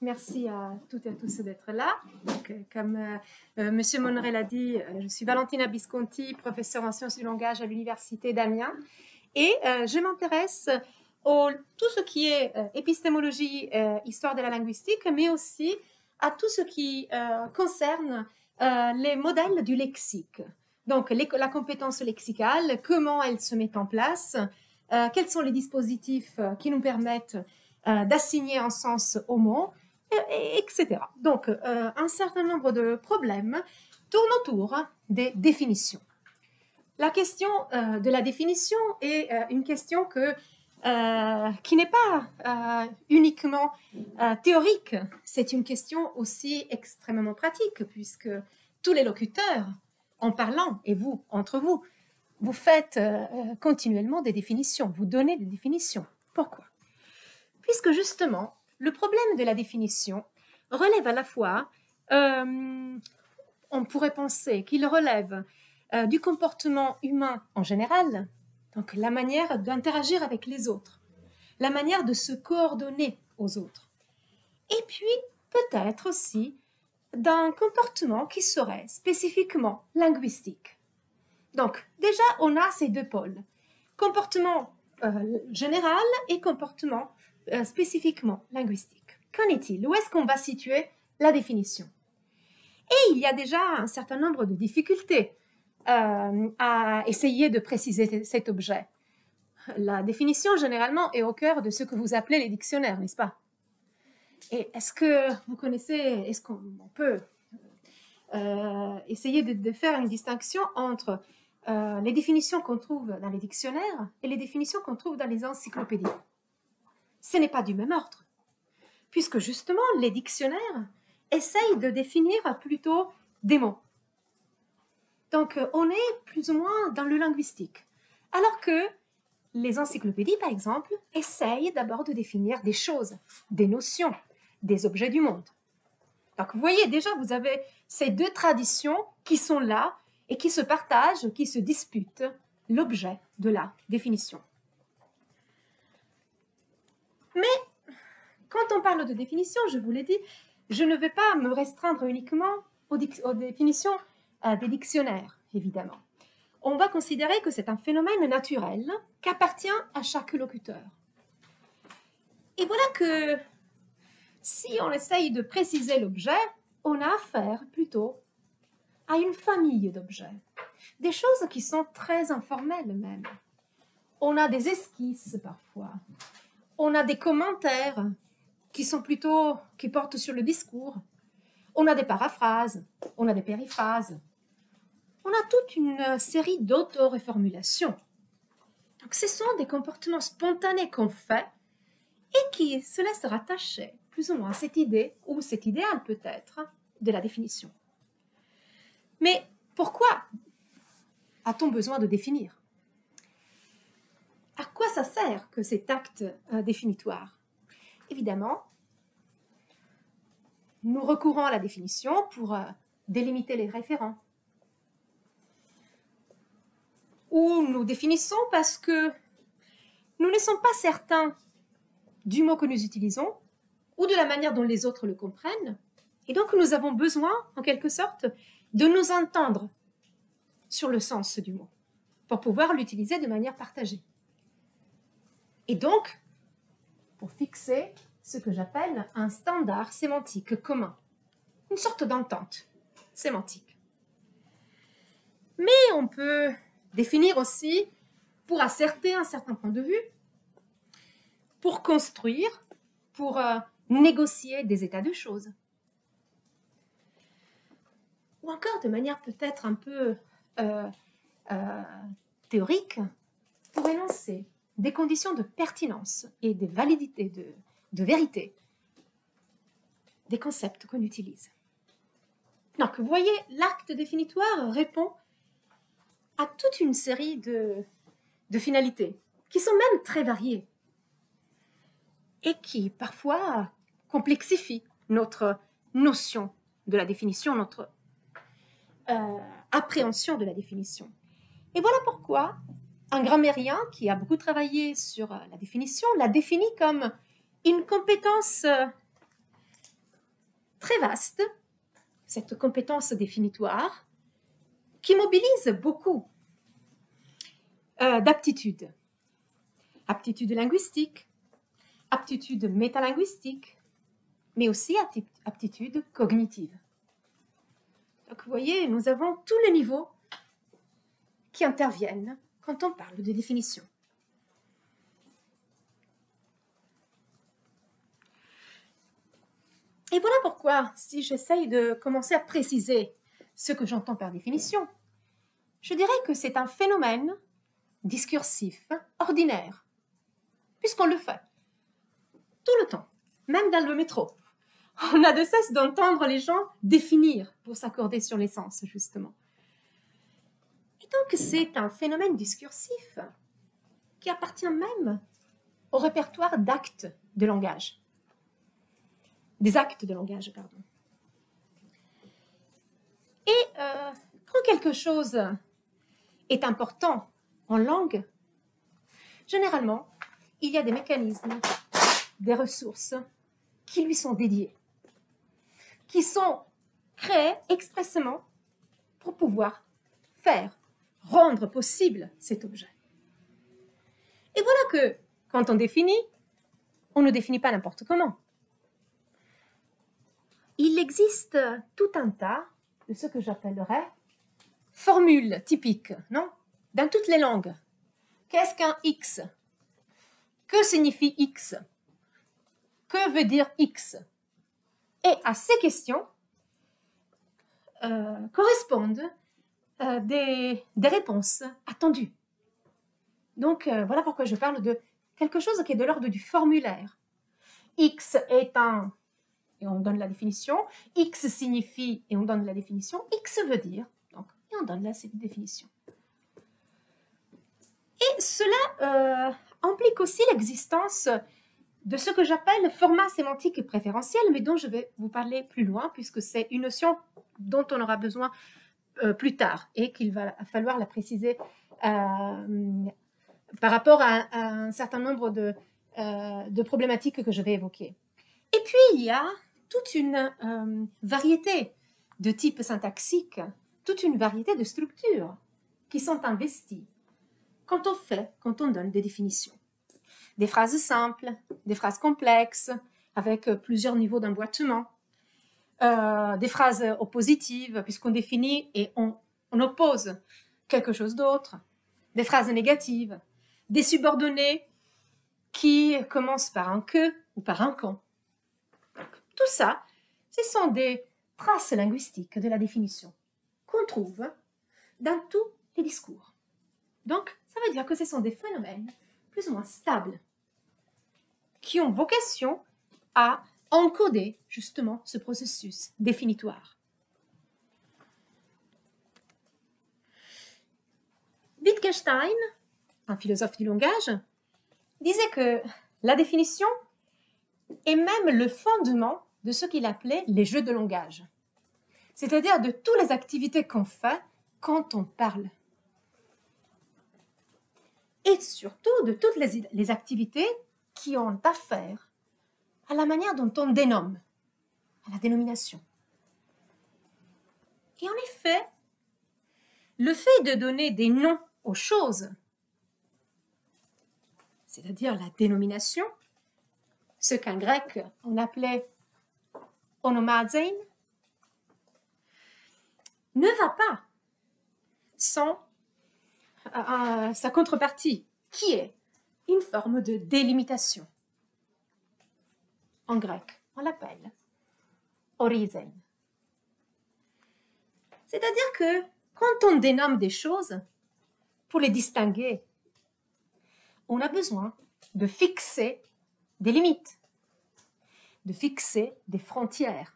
Merci à toutes et à tous d'être là. Donc, comme Monsieur Monnerel l'a dit, je suis Valentina Bisconti, professeure en sciences du langage à l'Université d'Amiens. Et je m'intéresse à tout ce qui est épistémologie, histoire de la linguistique, mais aussi à tout ce qui concerne les modèles du lexique. Donc, la compétence lexicale, comment elle se met en place, quels sont les dispositifs qui nous permettent d'assigner un sens au mot, etc. Donc, un certain nombre de problèmes tournent autour des définitions. La question de la définition est une question qui n'est pas uniquement théorique, c'est une question aussi extrêmement pratique, puisque tous les locuteurs, en parlant, et vous, entre vous, vous faites continuellement des définitions, vous donnez des définitions. Pourquoi ? Puisque justement, le problème de la définition relève à la fois, on pourrait penser qu'il relève du comportement humain en général, donc la manière d'interagir avec les autres, la manière de se coordonner aux autres, et puis peut-être aussi d'un comportement qui serait spécifiquement linguistique. Donc déjà, on a ces deux pôles, comportement général et comportement spécifiquement linguistique. Qu'en est-il? Où est-ce qu'on va situer la définition? Et il y a déjà un certain nombre de difficultés à essayer de préciser cet objet. La définition, généralement, est au cœur de ce que vous appelez les dictionnaires, n'est-ce pas? Et est-ce que vous connaissez, est-ce qu'on peut essayer de faire une distinction entre les définitions qu'on trouve dans les dictionnaires et les définitions qu'on trouve dans les encyclopédies? Ce n'est pas du même ordre, puisque justement, les dictionnaires essayent de définir plutôt des mots. Donc, on est plus ou moins dans le linguistique, alors que les encyclopédies, par exemple, essayent d'abord de définir des choses, des notions, des objets du monde. Donc, vous voyez, déjà, vous avez ces deux traditions qui sont là et qui se partagent, qui se disputent l'objet de la définition. Mais quand on parle de définition, je vous l'ai dit, je ne vais pas me restreindre uniquement aux définitions des dictionnaires, évidemment. On va considérer que c'est un phénomène naturel qui appartient à chaque locuteur. Et voilà que si on essaye de préciser l'objet, on a affaire plutôt à une famille d'objets, des choses qui sont très informelles même. On a des esquisses parfois, on a des commentaires qui portent sur le discours, on a des paraphrases, on a des périphrases, on a toute une série d'auto-réformulations. Donc ce sont des comportements spontanés qu'on fait et qui se laissent rattacher plus ou moins à cette idée, ou cet idéal peut-être, de la définition. Mais pourquoi a-t-on besoin de définir? À quoi ça sert que cet acte définitoire? Évidemment, nous recourons à la définition pour délimiter les référents. Ou nous définissons parce que nous ne sommes pas certains du mot que nous utilisons ou de la manière dont les autres le comprennent. Et donc, nous avons besoin, en quelque sorte, de nous entendre sur le sens du mot pour pouvoir l'utiliser de manière partagée. Et donc, pour fixer ce que j'appelle un standard sémantique commun, une sorte d'entente sémantique. Mais on peut définir aussi pour asserter un certain point de vue, pour construire, pour négocier des états de choses. Ou encore de manière peut-être un peu théorique, pour énoncer des conditions de pertinence et de validité, de vérité des concepts qu'on utilise. Donc, vous voyez, l'acte définitoire répond à toute une série de finalités qui sont même très variées et qui parfois complexifient notre notion de la définition, notre appréhension de la définition. Et voilà pourquoi un grammairien qui a beaucoup travaillé sur la définition l'a définie comme une compétence très vaste, cette compétence définitoire, qui mobilise beaucoup d'aptitudes. Aptitudes linguistiques, aptitudes métalinguistiques, mais aussi aptitudes cognitives. Donc vous voyez, nous avons tous les niveaux qui interviennent quand on parle de définition. Et voilà pourquoi, si j'essaye de commencer à préciser ce que j'entends par définition, je dirais que c'est un phénomène discursif, ordinaire, puisqu'on le fait tout le temps, même dans le métro. On a de cesse d'entendre les gens définir pour s'accorder sur l'essence, justement. Et donc, c'est un phénomène discursif qui appartient même au répertoire d'actes de langage. Des actes de langage, pardon. Et quand quelque chose est important en langue, généralement, il y a des mécanismes, des ressources qui lui sont dédiées, qui sont créées expressément pour pouvoir rendre possible cet objet. Et voilà que, quand on définit, on ne définit pas n'importe comment. Il existe tout un tas de ce que j'appellerais formules typiques, non? Dans toutes les langues. Qu'est-ce qu'un X? Que signifie X? Que veut dire X? Et à ces questions correspondent des réponses attendues. Donc, voilà pourquoi je parle de quelque chose qui est de l'ordre du formulaire. X est un... et on donne la définition. X signifie, et on donne la définition. X veut dire, donc, et on donne la définition. Et cela implique aussi l'existence de ce que j'appelle format sémantique préférentiel, mais dont je vais vous parler plus loin, puisque c'est une notion dont on aura besoin plus tard, et qu'il va falloir la préciser par rapport à un certain nombre de problématiques que je vais évoquer. Et puis, il y a toute une variété de types syntaxiques, toute une variété de structures qui sont investies quand on donne des définitions. Des phrases simples, des phrases complexes, avec plusieurs niveaux d'emboîtement, des phrases oppositives, puisqu'on définit et on oppose quelque chose d'autre, des phrases négatives, des subordonnés qui commencent par un que ou par un quand. Tout ça, ce sont des traces linguistiques de la définition qu'on trouve dans tous les discours. Donc, ça veut dire que ce sont des phénomènes plus ou moins stables qui ont vocation à encoder justement ce processus définitoire. Wittgenstein, un philosophe du langage, disait que la définition est même le fondement de ce qu'il appelait les jeux de langage, c'est-à-dire de toutes les activités qu'on fait quand on parle. Et surtout de toutes les activités qui ont affaire à la manière dont on dénomme, à la dénomination. Et en effet, le fait de donner des noms aux choses, c'est-à-dire la dénomination, ce qu'en grec on appelait onomazein, ne va pas sans sa contrepartie, qui est une forme de délimitation. En grec, on l'appelle orizen. C'est-à-dire que quand on dénomme des choses, pour les distinguer, on a besoin de fixer des limites, de fixer des frontières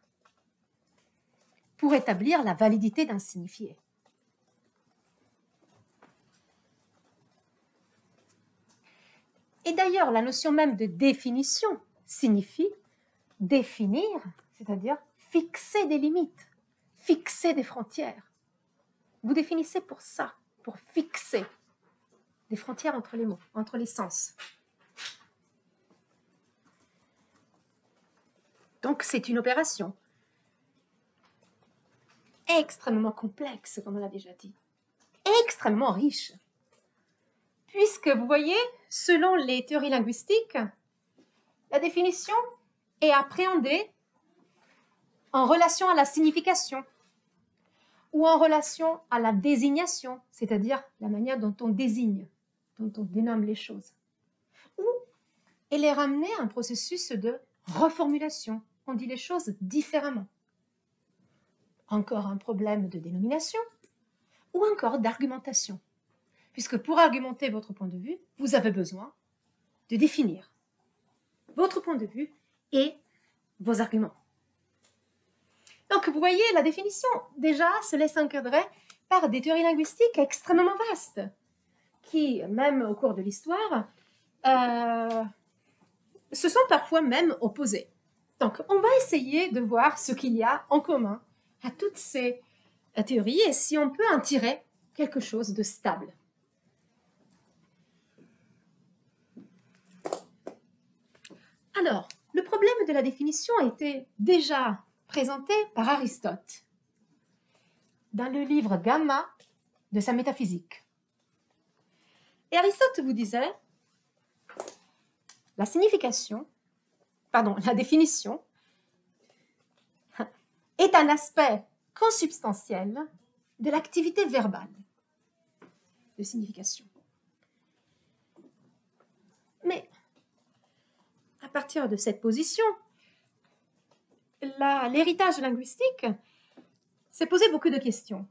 pour établir la validité d'un signifié. Et d'ailleurs, la notion même de définition signifie définir, c'est-à-dire fixer des limites, fixer des frontières. Vous définissez pour ça, pour fixer des frontières entre les mots, entre les sens. Donc, c'est une opération extrêmement complexe, comme on l'a déjà dit, extrêmement riche. Puisque, vous voyez, selon les théories linguistiques, la définition est appréhendée en relation à la signification ou en relation à la désignation, c'est-à-dire la manière dont on désigne, dont on dénomme les choses. Ou elle est ramenée à un processus de reformulation, on dit les choses différemment. Encore un problème de dénomination ou encore d'argumentation, puisque pour argumenter votre point de vue, vous avez besoin de définir votre point de vue et vos arguments. Donc, vous voyez, la définition, déjà, se laisse encadrer par des théories linguistiques extrêmement vastes, qui, même au cours de l'histoire, se sont parfois même opposées. Donc, on va essayer de voir ce qu'il y a en commun à toutes ces théories et si on peut en tirer quelque chose de stable. Alors, le problème de la définition a été déjà présenté par Aristote dans le livre Gamma de sa métaphysique. Et Aristote vous disait, la définition est un aspect consubstantiel de l'activité verbale de signification. Mais à partir de cette position, l'héritage linguistique s'est posé beaucoup de questions,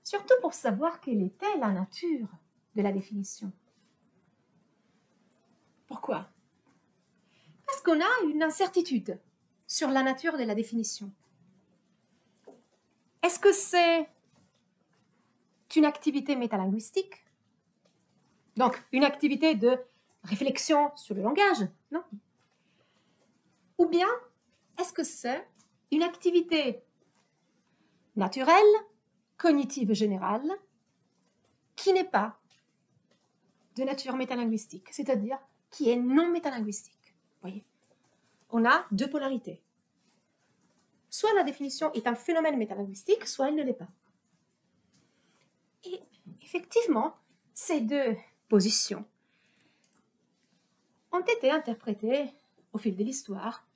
surtout pour savoir quelle était la nature de la définition. Pourquoi? Parce qu'on a une incertitude sur la nature de la définition. Est-ce que c'est une activité métalinguistique? Donc, une activité de réflexion sur le langage? Non. Ou bien, est-ce que c'est une activité naturelle, cognitive générale, qui n'est pas de nature métalinguistique, c'est-à-dire qui est non métalinguistique? Voyez, on a deux polarités. Soit la définition est un phénomène métalinguistique, soit elle ne l'est pas. Et effectivement, ces deux positions ont été interprétées au fil de l'histoire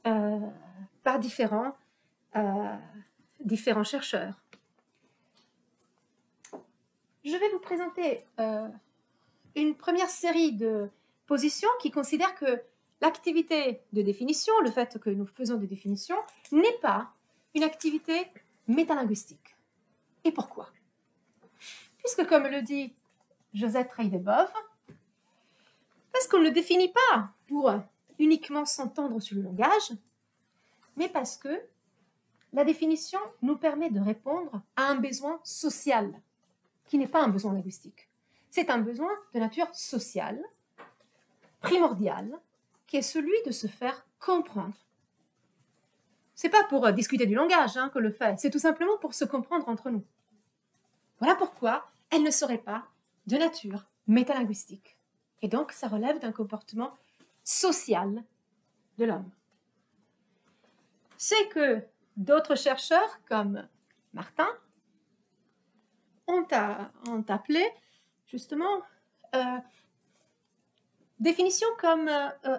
par différents chercheurs. Je vais vous présenter une première série de positions qui considèrent que l'activité de définition, le fait que nous faisons des définitions, n'est pas une activité métalinguistique. Et pourquoi? Puisque, comme le dit Josette Reidebov, parce qu'on ne le définit pas pour uniquement s'entendre sur le langage, mais parce que la définition nous permet de répondre à un besoin social, qui n'est pas un besoin linguistique. C'est un besoin de nature sociale, primordial, qui est celui de se faire comprendre. Ce n'est pas pour discuter du langage que le fait, c'est tout simplement pour se comprendre entre nous. Voilà pourquoi elle ne serait pas de nature métalinguistique. Et donc, ça relève d'un comportement social de l'homme. C'est que d'autres chercheurs, comme Martin, ont appelé justement définition comme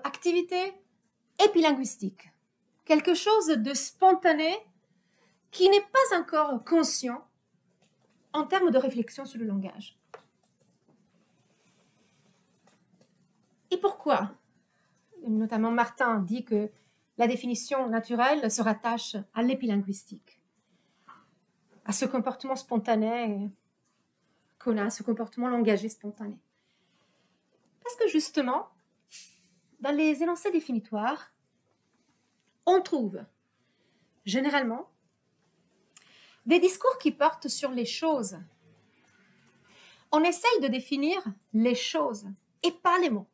activité épilinguistique, quelque chose de spontané qui n'est pas encore conscient en termes de réflexion sur le langage. Et pourquoi? Notamment Martin dit que la définition naturelle se rattache à l'épilinguistique, à ce comportement spontané qu'on a, ce comportement langagier spontané. Parce que justement, dans les énoncés définitoires, on trouve généralement des discours qui portent sur les choses. On essaye de définir les choses et pas les mots.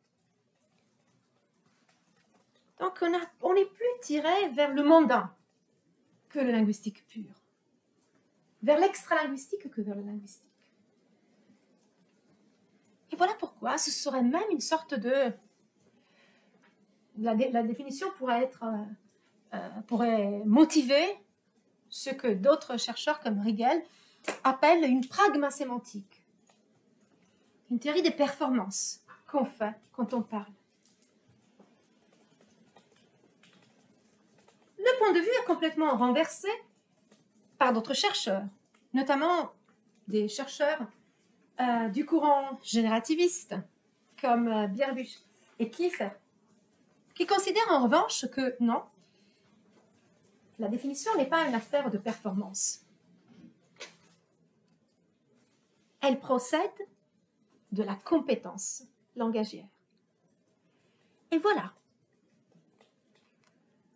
Donc on est plus tiré vers le mondain que le linguistique pur, vers l'extra-linguistique que vers le linguistique. Et voilà pourquoi ce serait même une sorte de... La définition pourrait motiver ce que d'autres chercheurs comme Rigel appellent une pragmasémantique, une théorie des performances qu'on fait quand on parle. Le point de vue est complètement renversé par d'autres chercheurs, notamment des chercheurs du courant générativiste, comme Bierbusch et Kiefer, qui considèrent en revanche que non, la définition n'est pas une affaire de performance. Elle procède de la compétence langagière. Et voilà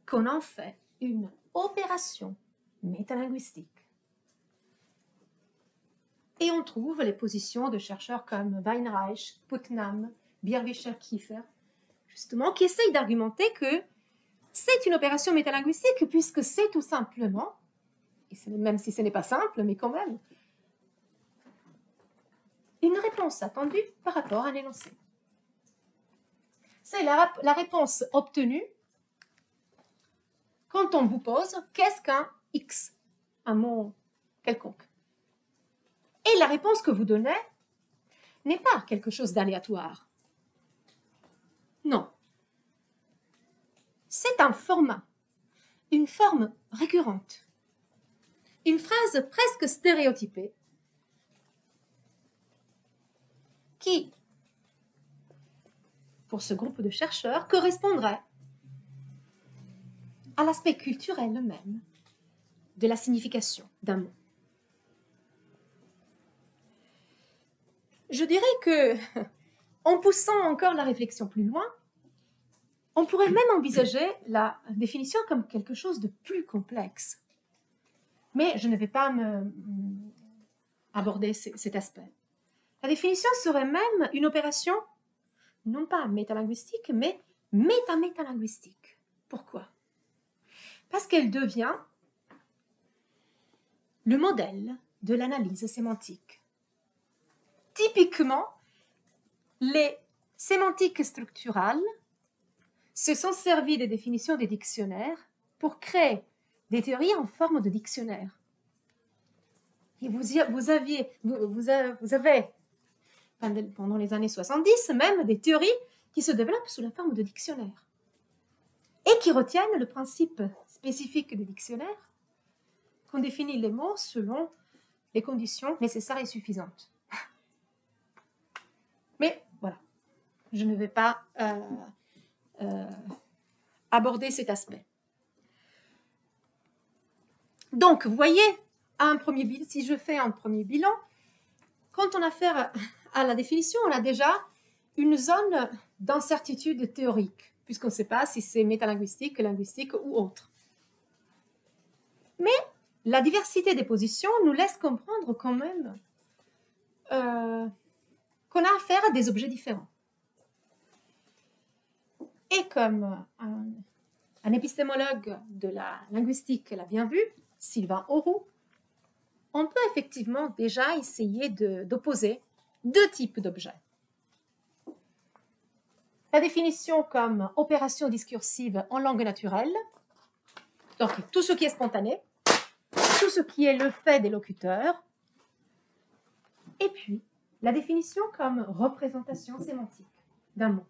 qu'on en fait une opération métalinguistique. Et on trouve les positions de chercheurs comme Weinreich, Putnam, Bierbusch, Kiefer, justement, qui essayent d'argumenter que c'est une opération métalinguistique puisque c'est tout simplement, et même si ce n'est pas simple, mais quand même, une réponse attendue par rapport à l'énoncé. C'est la réponse obtenue quand on vous pose « qu'est-ce qu'un X ?» un mot quelconque. Et la réponse que vous donnez n'est pas quelque chose d'aléatoire. Non. C'est un format, une forme récurrente, une phrase presque stéréotypée qui, pour ce groupe de chercheurs, correspondrait à l'aspect culturel même de la signification d'un mot. Je dirais que, en poussant encore la réflexion plus loin, on pourrait même envisager la définition comme quelque chose de plus complexe. Mais je ne vais pas aborder cet aspect. La définition serait même une opération, non pas métalinguistique, mais métamétalinguistique. Pourquoi? Parce qu'elle devient le modèle de l'analyse sémantique. Typiquement, les sémantiques structurales se sont servis des définitions des dictionnaires pour créer des théories en forme de dictionnaire. Et vous avez, pendant les années 70, même des théories qui se développent sous la forme de dictionnaires et qui retiennent le principe spécifique des dictionnaires qu'on définit les mots selon les conditions nécessaires et suffisantes. Mais voilà, je ne vais pas aborder cet aspect. Donc, vous voyez, si je fais un premier bilan, quand on a affaire à la définition, on a déjà une zone d'incertitude théorique, puisqu'on ne sait pas si c'est métalinguistique, linguistique ou autre. Mais la diversité des positions nous laisse comprendre quand même qu'on a affaire à des objets différents. Et comme un épistémologue de la linguistique l'a bien vu, Sylvain Auroux, on peut effectivement déjà essayer d'opposer deux types d'objets. La définition comme opération discursive en langue naturelle, donc tout ce qui est spontané, tout ce qui est le fait des locuteurs, et puis la définition comme représentation sémantique d'un mot.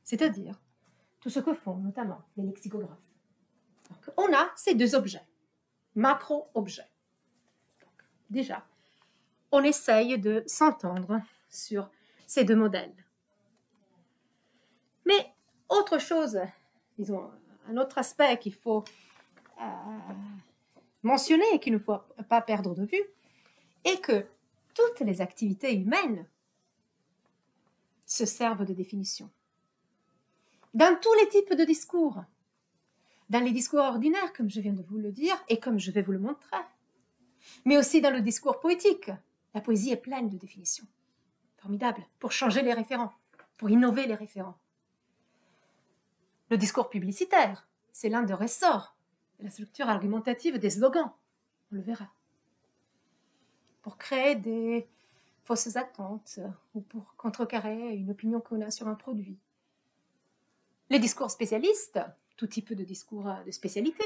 C'est-à-dire tout ce que font notamment les lexicographes. Donc, on a ces deux objets, macro-objets. Déjà, on essaye de s'entendre sur ces deux modèles. Mais autre chose, disons, un autre aspect qu'il faut mentionner et qu'il ne faut pas perdre de vue, est que toutes les activités humaines se servent de définitions. Dans tous les types de discours, dans les discours ordinaires, comme je viens de vous le dire, et comme je vais vous le montrer, mais aussi dans le discours poétique. La poésie est pleine de définitions. Formidable, pour changer les référents, pour innover les référents. Le discours publicitaire, c'est l'un des ressorts de la structure argumentative des slogans, on le verra. Pour créer des fausses attentes ou pour contrecarrer une opinion qu'on a sur un produit. Les discours spécialistes, tout type de discours de spécialité,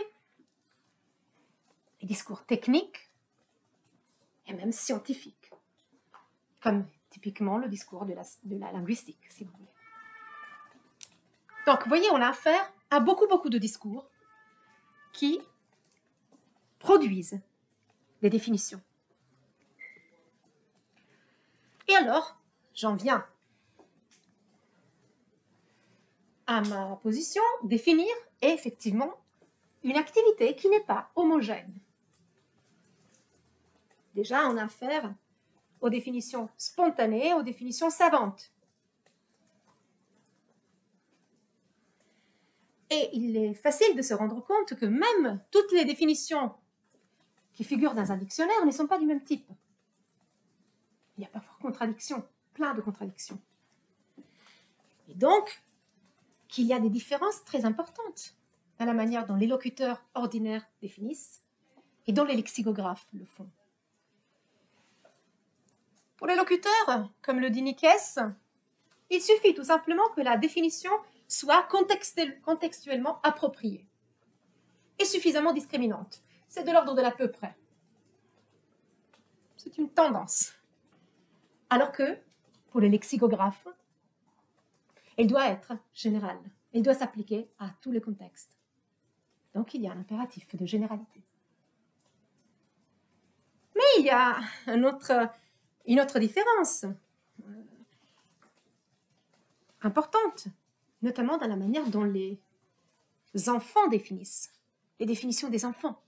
et discours techniques et même scientifiques, comme typiquement le discours de la linguistique, si vous voulez. Donc, vous voyez, on a affaire à beaucoup de discours qui produisent des définitions. Et alors, j'en viens à ma position, définir est effectivement une activité qui n'est pas homogène. Déjà, on a affaire aux définitions spontanées, aux définitions savantes. Et il est facile de se rendre compte que même toutes les définitions qui figurent dans un dictionnaire ne sont pas du même type. Il y a parfois contradictions, plein de contradictions. Et donc, qu'il y a des différences très importantes dans la manière dont les locuteurs ordinaires définissent et dont les lexicographes le font. Pour les locuteurs, comme le dit Niques, il suffit tout simplement que la définition soit contextuellement appropriée et suffisamment discriminante. C'est de l'ordre de l'à peu près. C'est une tendance. Alors que, pour les lexicographes, elle doit être générale. Elle doit s'appliquer à tous les contextes. Donc, il y a un impératif de généralité. Mais il y a une autre différence importante, notamment dans la manière dont les enfants définissent, les définitions des enfants,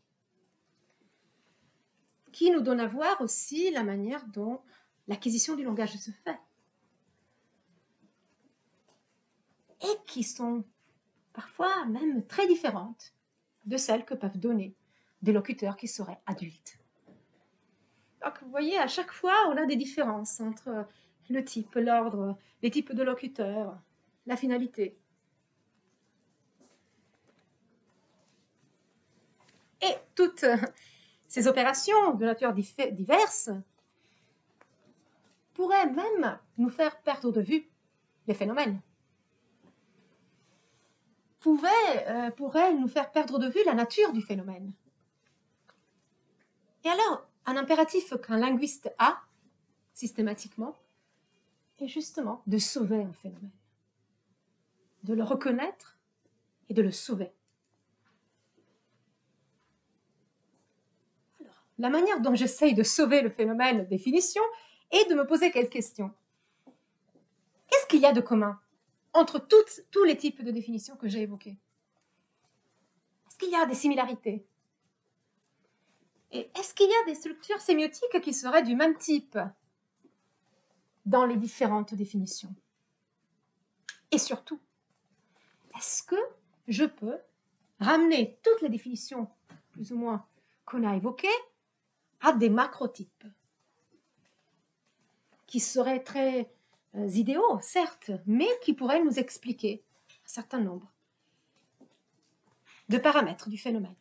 qui nous donne à voir aussi la manière dont l'acquisition du langage se fait, et qui sont parfois même très différentes de celles que peuvent donner des locuteurs qui seraient adultes. Donc, vous voyez, à chaque fois, on a des différences entre le type, l'ordre, les types de locuteurs, la finalité. Et toutes ces opérations de nature diverse pourraient même nous faire perdre de vue les phénomènes. Pourraient nous faire perdre de vue la nature du phénomène. Et alors, un impératif qu'un linguiste a, systématiquement, est justement de sauver un phénomène, de le reconnaître et de le sauver. Alors, la manière dont j'essaye de sauver le phénomène de définition est de me poser quelques questions. Qu'est-ce qu'il y a de commun entre tous les types de définitions que j'ai évoqués? Est-ce qu'il y a des similarités? Et est-ce qu'il y a des structures sémiotiques qui seraient du même type dans les différentes définitions? Et surtout, est-ce que je peux ramener toutes les définitions, plus ou moins, qu'on a évoquées, à des macrotypes qui seraient très idéaux, certes, mais qui pourraient nous expliquer un certain nombre de paramètres du phénomène.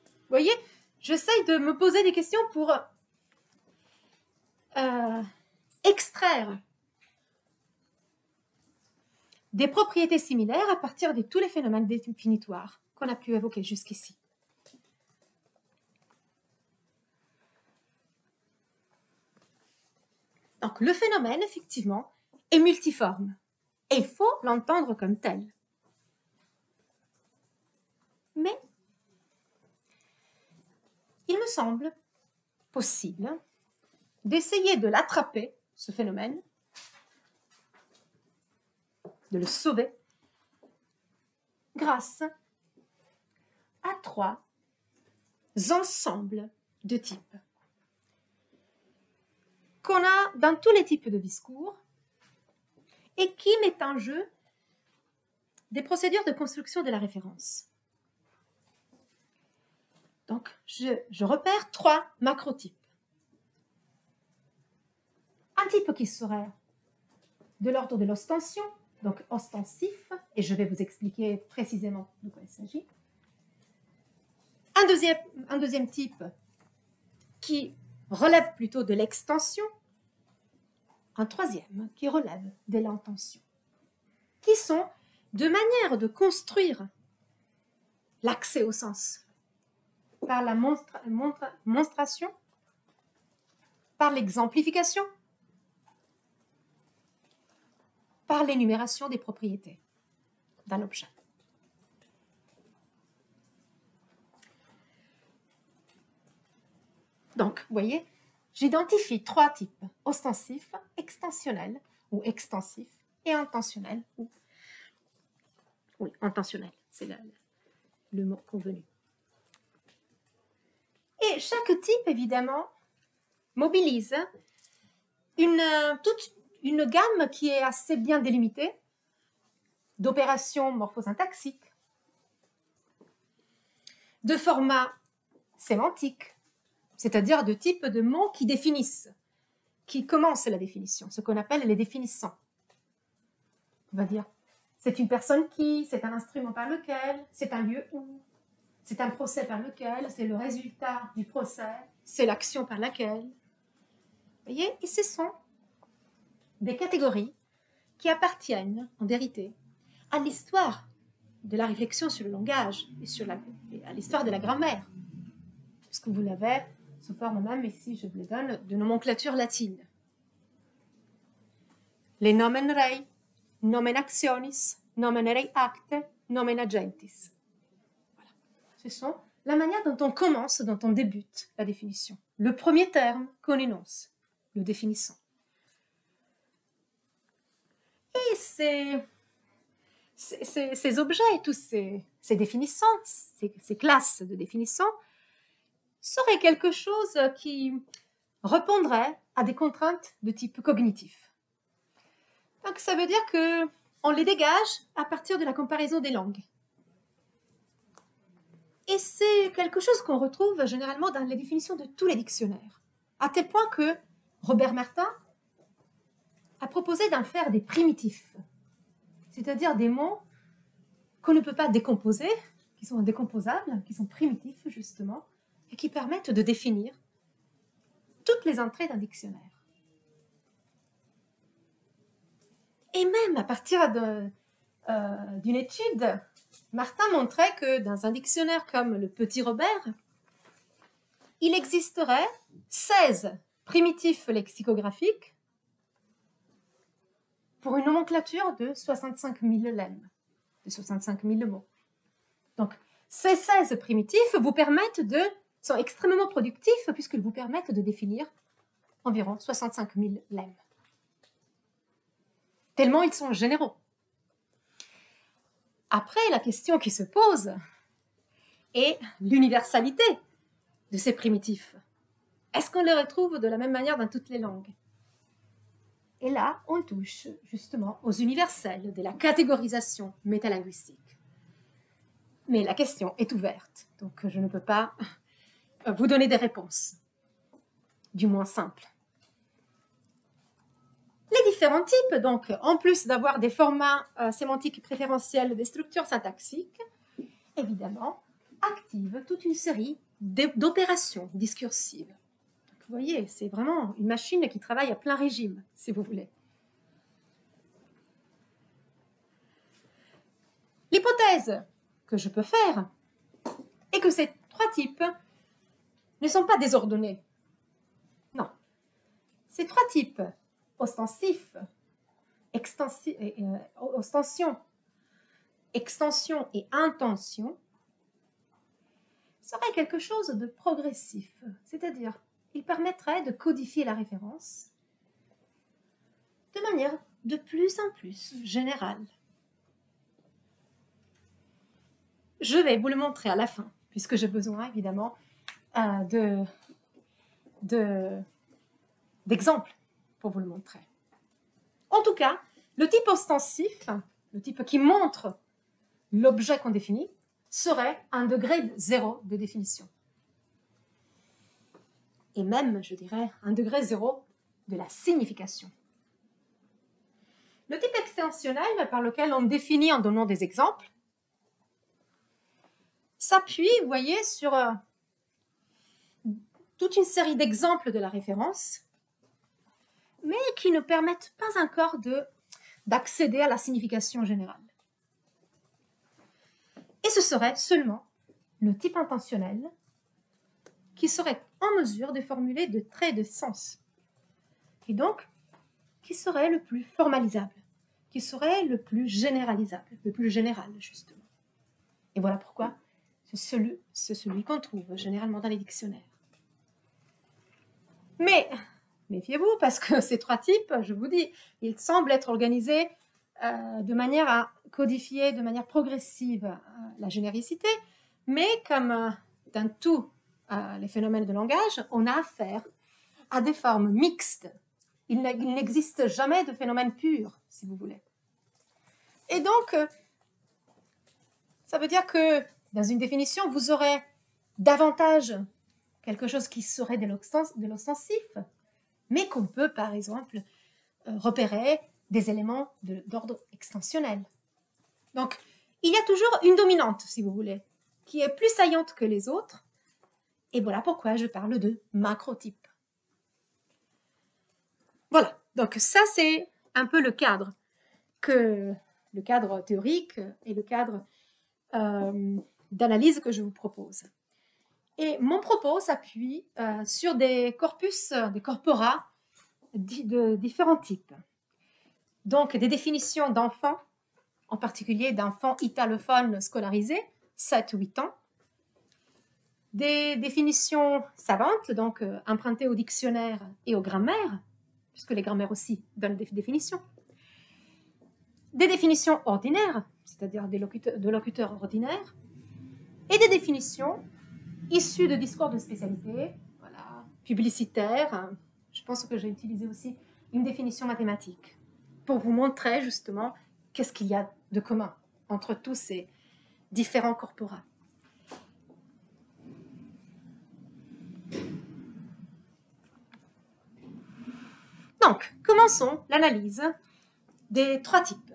Vous voyez, j'essaye de me poser des questions pour extraire des propriétés similaires à partir de tous les phénomènes définitoires qu'on a pu évoquer jusqu'ici. Donc, le phénomène, effectivement, est multiforme et il faut l'entendre comme tel. Mais il me semble possible d'essayer de l'attraper, ce phénomène, de le sauver, grâce à 3 ensembles de types qu'on a dans tous les types de discours et qui mettent en jeu des procédures de construction de la référence. Donc, je repère 3 macrotypes. Un type qui serait de l'ordre de l'ostension, donc ostensif, et je vais vous expliquer précisément de quoi il s'agit. Un deuxième type qui relève plutôt de l'extension. Un troisième qui relève de l'intention, qui sont deux manières de construire l'accès au sens par la monstration, par l'exemplification, par l'énumération des propriétés d'un objet. Donc, vous voyez, j'identifie 3 types, ostensif, extensionnel ou extensif, et intentionnel ou... Oui, intentionnel, c'est le mot convenu. Et chaque type, évidemment, mobilise toute une gamme qui est assez bien délimitée d'opérations morphosyntaxiques, de formats sémantiques, c'est-à-dire de types de mots qui définissent, qui commencent la définition, ce qu'on appelle les définissants. On va dire, c'est une personne qui, c'est un instrument par lequel, c'est un lieu où, c'est un procès par lequel, c'est le résultat du procès, c'est l'action par laquelle. Vous voyez, et ce sont des catégories qui appartiennent, en vérité, à l'histoire de la réflexion sur le langage et à l'histoire de la grammaire. Puisque vous l'avez sous forme même, ici je vous les donne, de nomenclature latine. Les nomen rei, nomen actionis, nomen rei acte, nomen agentis. Voilà. Ce sont la manière dont on commence, dont on débute la définition. Le premier terme qu'on énonce, le définissant. Et ces objets, tous ces définissants, ces classes de définissants, seraient quelque chose qui répondrait à des contraintes de type cognitif. Donc ça veut dire qu'on les dégage à partir de la comparaison des langues. Et c'est quelque chose qu'on retrouve généralement dans les définitions de tous les dictionnaires, à tel point que Robert Martin a proposé d'en faire des primitifs, c'est-à-dire des mots qu'on ne peut pas décomposer, qui sont indécomposables, qui sont primitifs justement, et qui permettent de définir toutes les entrées d'un dictionnaire. Et même à partir d'une étude, Martin montrait que dans un dictionnaire comme le Petit Robert, il existerait 16 primitifs lexicographiques pour une nomenclature de 65 000 lemmes, de 65 000 mots. Donc, ces 16 primitifs sont extrêmement productifs puisqu'ils vous permettent de définir environ 65 000 lemmes. Tellement ils sont généraux. Après, la question qui se pose est l'universalité de ces primitifs. Est-ce qu'on les retrouve de la même manière dans toutes les langues? Et là, on touche justement aux universels de la catégorisation métalinguistique. Mais la question est ouverte, donc je ne peux pas vous donner des réponses, du moins simples. Les différents types, donc, en plus d'avoir des formats sémantiques préférentiels, des structures syntaxiques, évidemment, activent toute une série d'opérations discursives. Donc, vous voyez, c'est vraiment une machine qui travaille à plein régime, si vous voulez. L'hypothèse que je peux faire est que ces 3 types ne sont pas désordonnés. Non. Ces 3 types, ostensif, ostension, extension et intention, serait quelque chose de progressif, c'est-à-dire il permettrait de codifier la référence de manière de plus en plus générale. Je vais vous le montrer à la fin, puisque j'ai besoin évidemment d'exemples pour vous le montrer. En tout cas, le type ostensif, le type qui montre l'objet qu'on définit, serait un degré 0 de définition. Et même, je dirais, un degré 0 de la signification. Le type extensionnel, par lequel on définit en donnant des exemples, s'appuie, vous voyez, sur toute une série d'exemples de la référence, mais qui ne permettent pas encore d'accéder à la signification générale. Et ce serait seulement le type intentionnel qui serait en mesure de formuler de traits de sens. Et donc, qui serait le plus formalisable, qui serait le plus généralisable, le plus général, justement. Et voilà pourquoi c'est celui qu'on trouve généralement dans les dictionnaires. Mais méfiez-vous, parce que ces trois types, je vous dis, ils semblent être organisés de manière à codifier de manière progressive la généricité, mais comme dans tous les phénomènes de langage, on a affaire à des formes mixtes. Il n'existe jamais de phénomène pur, si vous voulez. Et donc, ça veut dire que dans une définition, vous aurez davantage quelque chose qui serait de l'ostensif, mais qu'on peut, par exemple, repérer des éléments d'ordre extensionnel. Donc, il y a toujours une dominante, si vous voulez, qui est plus saillante que les autres, et voilà pourquoi je parle de macrotype. Voilà, donc ça c'est un peu le cadre théorique et le cadre d'analyse que je vous propose. Et mon propos s'appuie sur des corpus, des corpora de différents types. Donc des définitions d'enfants, en particulier d'enfants italophones scolarisés, 7-8 ans. Des définitions savantes, donc empruntées au dictionnaire et aux grammaires, puisque les grammaires aussi donnent des définitions. Des définitions ordinaires, c'est-à-dire de locuteurs ordinaires, et des définitions issues de discours de spécialité, voilà, publicitaires. Je pense que j'ai utilisé aussi une définition mathématique pour vous montrer justement qu'est-ce qu'il y a de commun entre tous ces différents corpora. Donc, commençons l'analyse des trois types.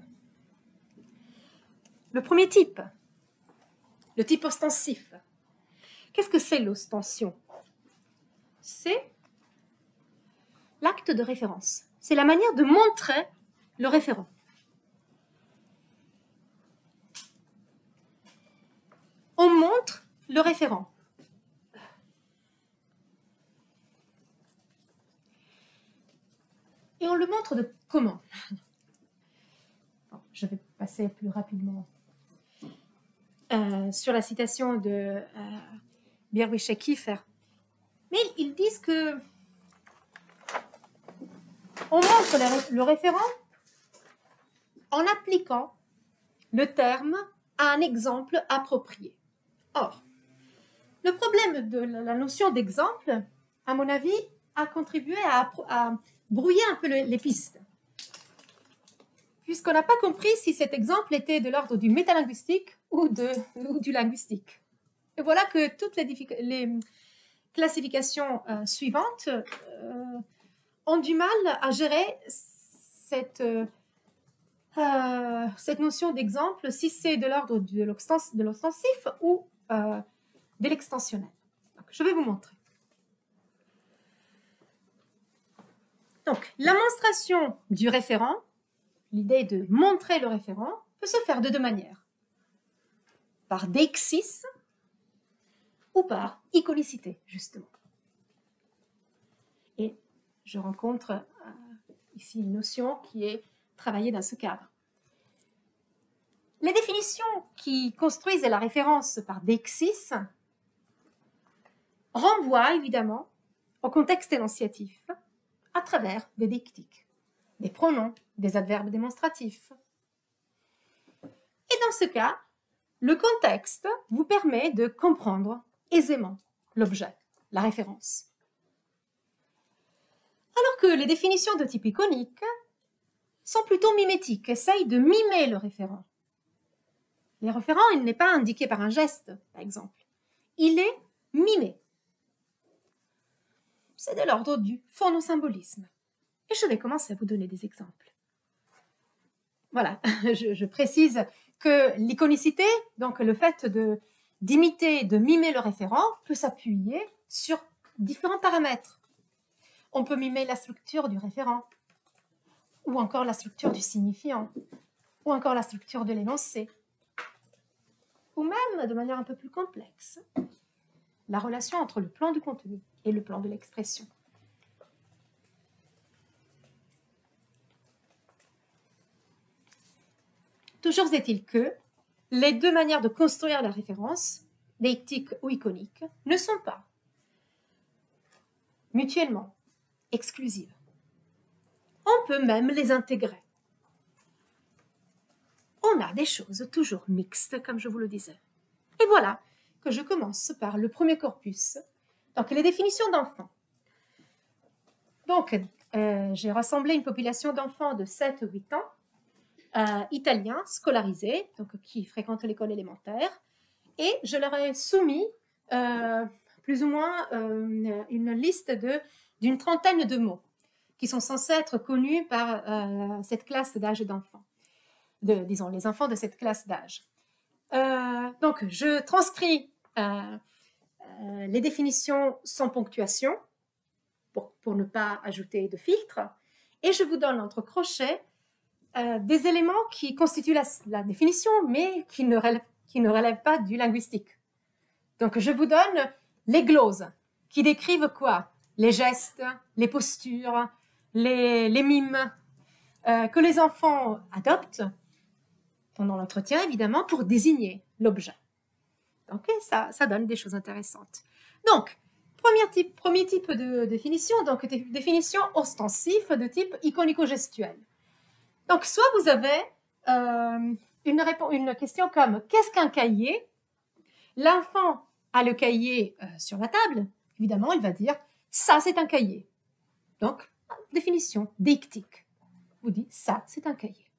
Le premier type, le type ostensif. Qu'est-ce que c'est l'ostension? C'est l'acte de référence. C'est la manière de montrer le référent. On montre le référent. Et on le montre de comment? Bon, je vais passer plus rapidement sur la citation de Bierwisch-Kiefer. Mais ils disent que on montre le référent en appliquant le terme à un exemple approprié. Or, le problème de la notion d'exemple, à mon avis, a contribué à brouiller un peu les pistes, puisqu'on n'a pas compris si cet exemple était de l'ordre du métalinguistique ou du linguistique. Et voilà que toutes les classifications suivantes ont du mal à gérer cette notion d'exemple, si c'est de l'ordre de l'ostensif ou de l'extensionnel. Donc, je vais vous montrer. Donc, la monstration du référent, l'idée de montrer le référent, peut se faire de deux manières. Par deixis ou par iconicité, justement. Et je rencontre ici une notion qui est travaillée dans ce cadre. Les définitions qui construisent la référence par deixis renvoient évidemment au contexte énonciatif à travers des deictiques, des pronoms, des adverbes démonstratifs. Et dans ce cas, le contexte vous permet de comprendre aisément l'objet, la référence. Alors que les définitions de type iconique sont plutôt mimétiques, essayent de mimer le référent. Le référent, il n'est pas indiqué par un geste, par exemple. Il est mimé. C'est de l'ordre du phonosymbolisme. Et je vais commencer à vous donner des exemples. Voilà, je précise que l'iconicité, donc le fait d'imiter, de mimer le référent, peut s'appuyer sur différents paramètres. On peut mimer la structure du référent, ou encore la structure du signifiant, ou encore la structure de l'énoncé, ou même, de manière un peu plus complexe, la relation entre le plan du contenu et le plan de l'expression. Toujours est-il que les deux manières de construire la référence, deictique ou iconique, ne sont pas mutuellement exclusives. On peut même les intégrer. On a des choses toujours mixtes, comme je vous le disais. Et voilà que je commence par le premier corpus, donc les définitions d'enfants. Donc, j'ai rassemblé une population d'enfants de 7 ou 8 ans, italiens, scolarisés, donc qui fréquentent l'école élémentaire, et je leur ai soumis plus ou moins une liste d'une trentaine de mots qui sont censés être connus par cette classe d'âge d'enfants, disons les enfants de cette classe d'âge. Donc, je transcris les définitions sans ponctuation pour ne pas ajouter de filtre, et je vous donne entre crochets des éléments qui constituent la définition, mais qui ne relèvent pas du linguistique. Donc, je vous donne les gloses, qui décrivent quoi? Les gestes, les postures, les mimes que les enfants adoptent pendant l'entretien, évidemment, pour désigner l'objet. Donc, ça donne des choses intéressantes. Donc, premier type de définition, donc définition ostensive de type iconico-gestuel. Donc, soit vous avez une question comme « Qu'est-ce qu'un cahier ?» L'enfant a le cahier sur la table. Évidemment, il va dire « Ça, c'est un cahier. » Donc, définition deictique. Vous dites « Ça, c'est un cahier. »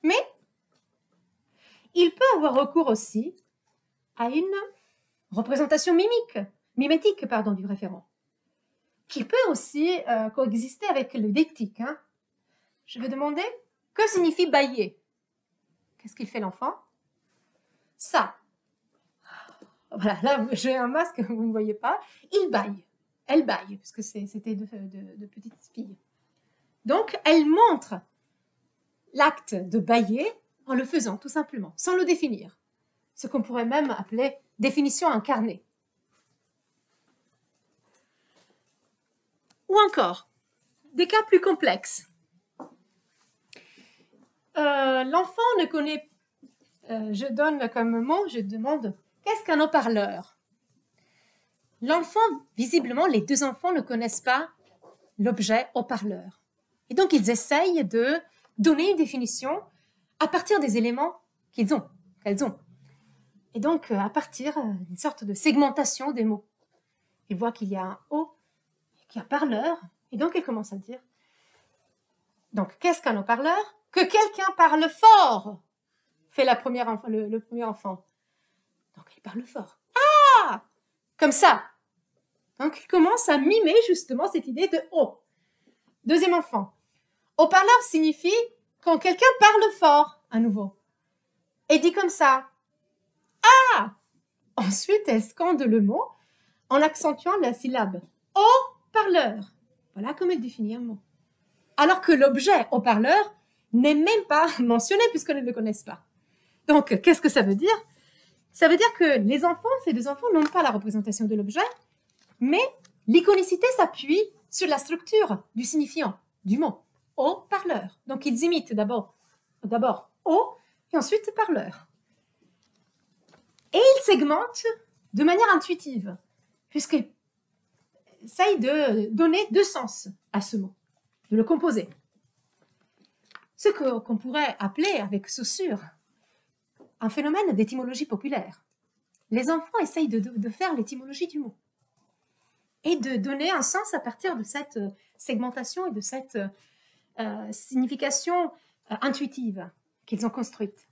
Mais, il peut avoir recours aussi à une représentation mimétique du référent, qui peut aussi coexister avec le deictique. Je vais demander, que signifie bailler? Qu'est-ce qu'il fait l'enfant? Ça. Voilà, là j'ai un masque, vous ne voyez pas. Il baille. Elle baille, parce que c'était de petites filles. Donc, elle montre l'acte de bailler en le faisant, tout simplement, sans le définir. Ce qu'on pourrait même appeler définition incarnée. Ou encore, des cas plus complexes. L'enfant ne connaît, je donne comme mot, je demande, qu'est-ce qu'un haut-parleur? L'enfant, visiblement, les deux enfants ne connaissent pas l'objet haut-parleur. Et donc, ils essayent de donner une définition à partir des éléments qu'elles ont. Et donc, à partir d'une sorte de segmentation des mots. Ils voient qu'il y a un haut, qu'il y a un parleur, et donc ils commencent à dire. Donc, qu'est-ce qu'un haut-parleur? Que quelqu'un parle fort, fait le premier enfant. Donc, il parle fort. Ah! Comme ça. Donc, il commence à mimer justement cette idée de haut. Deuxième enfant. Haut-parleur signifie quand quelqu'un parle fort, à nouveau. Et dit comme ça. Ah! Ensuite, elle scande le mot en accentuant la syllabe. Haut-parleur. Voilà comment elle définit un mot. Alors que l'objet haut-parleur n'est même pas mentionné puisqu'on ne le connaisse pas. Donc, qu'est-ce que ça veut dire? Ça veut dire que les enfants, ces deux enfants, n'ont pas la représentation de l'objet, mais l'iconicité s'appuie sur la structure du signifiant, du mot. Haut-parleur. Donc, ils imitent d'abord haut et ensuite parleur. Et ils segmentent de manière intuitive, puisqu'ils essayent de donner deux sens à ce mot, de le composer. Ce qu'on pourrait appeler avec Saussure un phénomène d'étymologie populaire. Les enfants essayent de faire l'étymologie du mot et de donner un sens à partir de cette segmentation et de cette signification intuitive qu'elles ont construite.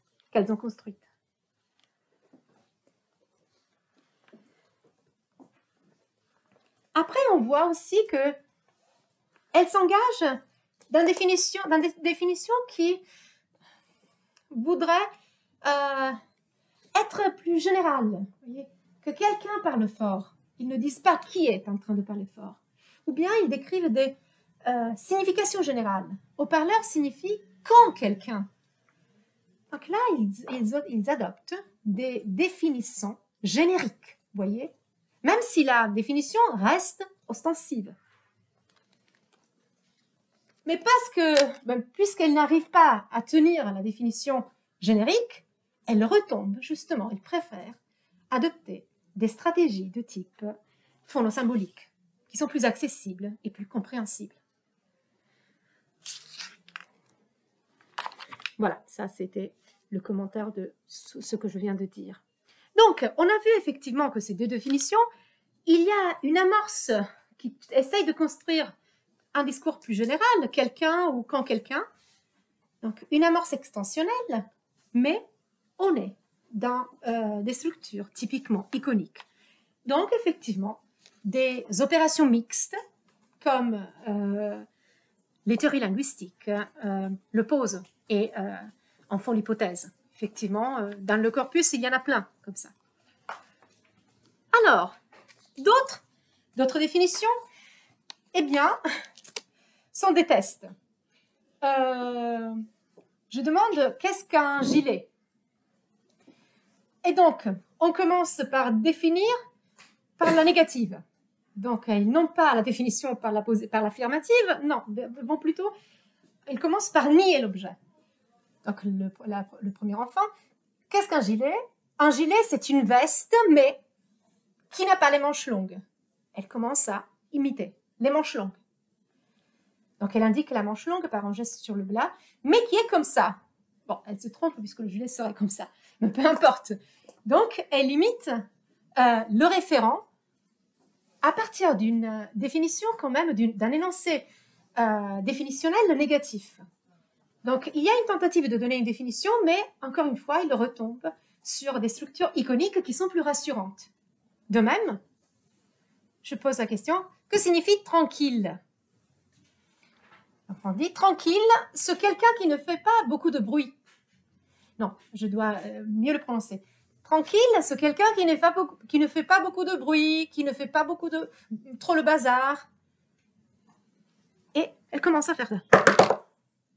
Après, on voit aussi que elles s'engagent dans des définitions qui voudraient être plus générales. Que quelqu'un parle fort. Ils ne disent pas qui est en train de parler fort. Ou bien ils décrivent des significations générales. Haut-parleur signifie quand quelqu'un. Donc là, ils adoptent des définitions génériques voyez, même si la définition reste ostensive. Mais parce que, puisqu'elle n'arrive pas à tenir la définition générique, elle retombe justement, elle préfère adopter des stratégies de type phonosymbolique, qui sont plus accessibles et plus compréhensibles. Voilà, ça c'était le commentaire de ce que je viens de dire. Donc, on a vu effectivement que ces deux définitions, il y a une amorce qui essaye de construire un discours plus général, quelqu'un ou quand quelqu'un. Donc, une amorce extensionnelle, mais on est dans des structures typiquement iconiques. Donc, effectivement, des opérations mixtes comme les théories linguistiques le posent et en font l'hypothèse. Effectivement, dans le corpus, il y en a plein comme ça. Alors, d'autres définitions, eh bien, sont des tests. Je demande, qu'est-ce qu'un gilet? Et donc, on commence par définir par la négative. Donc, ils n'ont pas la définition par l'affirmative, non, vont plutôt, ils commencent par nier l'objet. Donc, le premier enfant, qu'est-ce qu'un gilet? Un gilet, c'est une veste, mais qui n'a pas les manches longues. Elle commence à imiter les manches longues. Donc, elle indique la manche longue par un geste sur le bras, mais qui est comme ça. Bon, elle se trompe puisque le gilet serait comme ça, mais peu importe. Donc, elle imite le référent à partir d'une définition quand même, d'un énoncé définitionnel négatif. Donc, il y a une tentative de donner une définition, mais encore une fois, il retombe sur des structures iconiques qui sont plus rassurantes. De même, je pose la question, que signifie tranquille? On dit tranquille, c'est quelqu'un qui ne fait pas beaucoup de bruit. Non, je dois mieux le prononcer. Tranquille, c'est quelqu'un qui ne fait pas beaucoup de bruit, qui ne fait pas trop le bazar. Et elle commence à faire ça.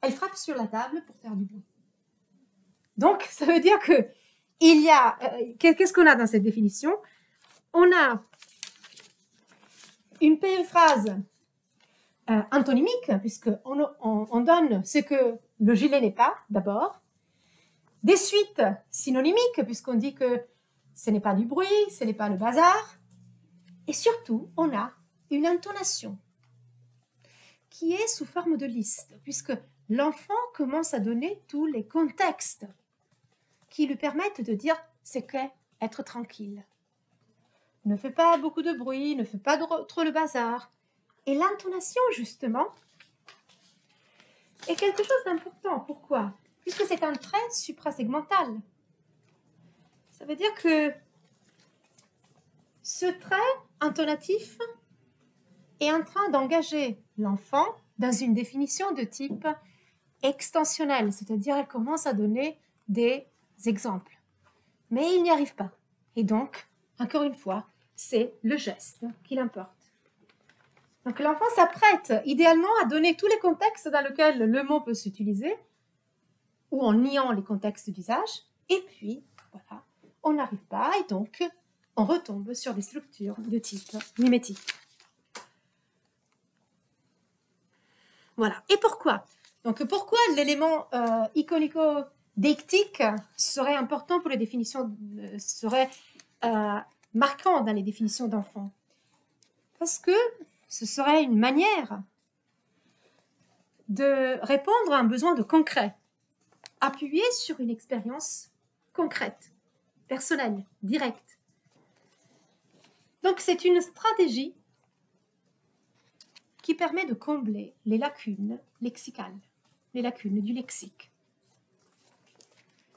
Elle frappe sur la table pour faire du bruit. Donc, ça veut dire que il y a... qu'est-ce qu'on a dans cette définition? On a une périphrase antonymique, puisqu'on donne ce que le gilet n'est pas, d'abord. Des suites synonymiques, puisqu'on dit que ce n'est pas du bruit, ce n'est pas le bazar. Et surtout, on a une intonation qui est sous forme de liste, puisque l'enfant commence à donner tous les contextes qui lui permettent de dire ce qu'est être tranquille. Ne fait pas beaucoup de bruit, ne fait pas trop le bazar. Et l'intonation, justement, est quelque chose d'important. Pourquoi? Puisque c'est un trait suprasegmental. Ça veut dire que ce trait intonatif est en train d'engager l'enfant dans une définition de type extensionnel, c'est-à-dire elle commence à donner des exemples. Mais il n'y arrive pas. Et donc, encore une fois, c'est le geste qui l'importe. Donc l'enfant s'apprête idéalement à donner tous les contextes dans lesquels le mot peut s'utiliser, ou en niant les contextes d'usage, et puis, voilà, on n'arrive pas, et donc on retombe sur des structures de type mimétique. Voilà. Et pourquoi? Donc pourquoi l'élément iconico-deictique serait important pour les définitions, serait marquant dans les définitions d'enfants? Parce que ce serait une manière de répondre à un besoin de concret, appuyé sur une expérience concrète, personnelle, directe. Donc c'est une stratégie qui permet de combler les lacunes lexicales, les lacunes du lexique.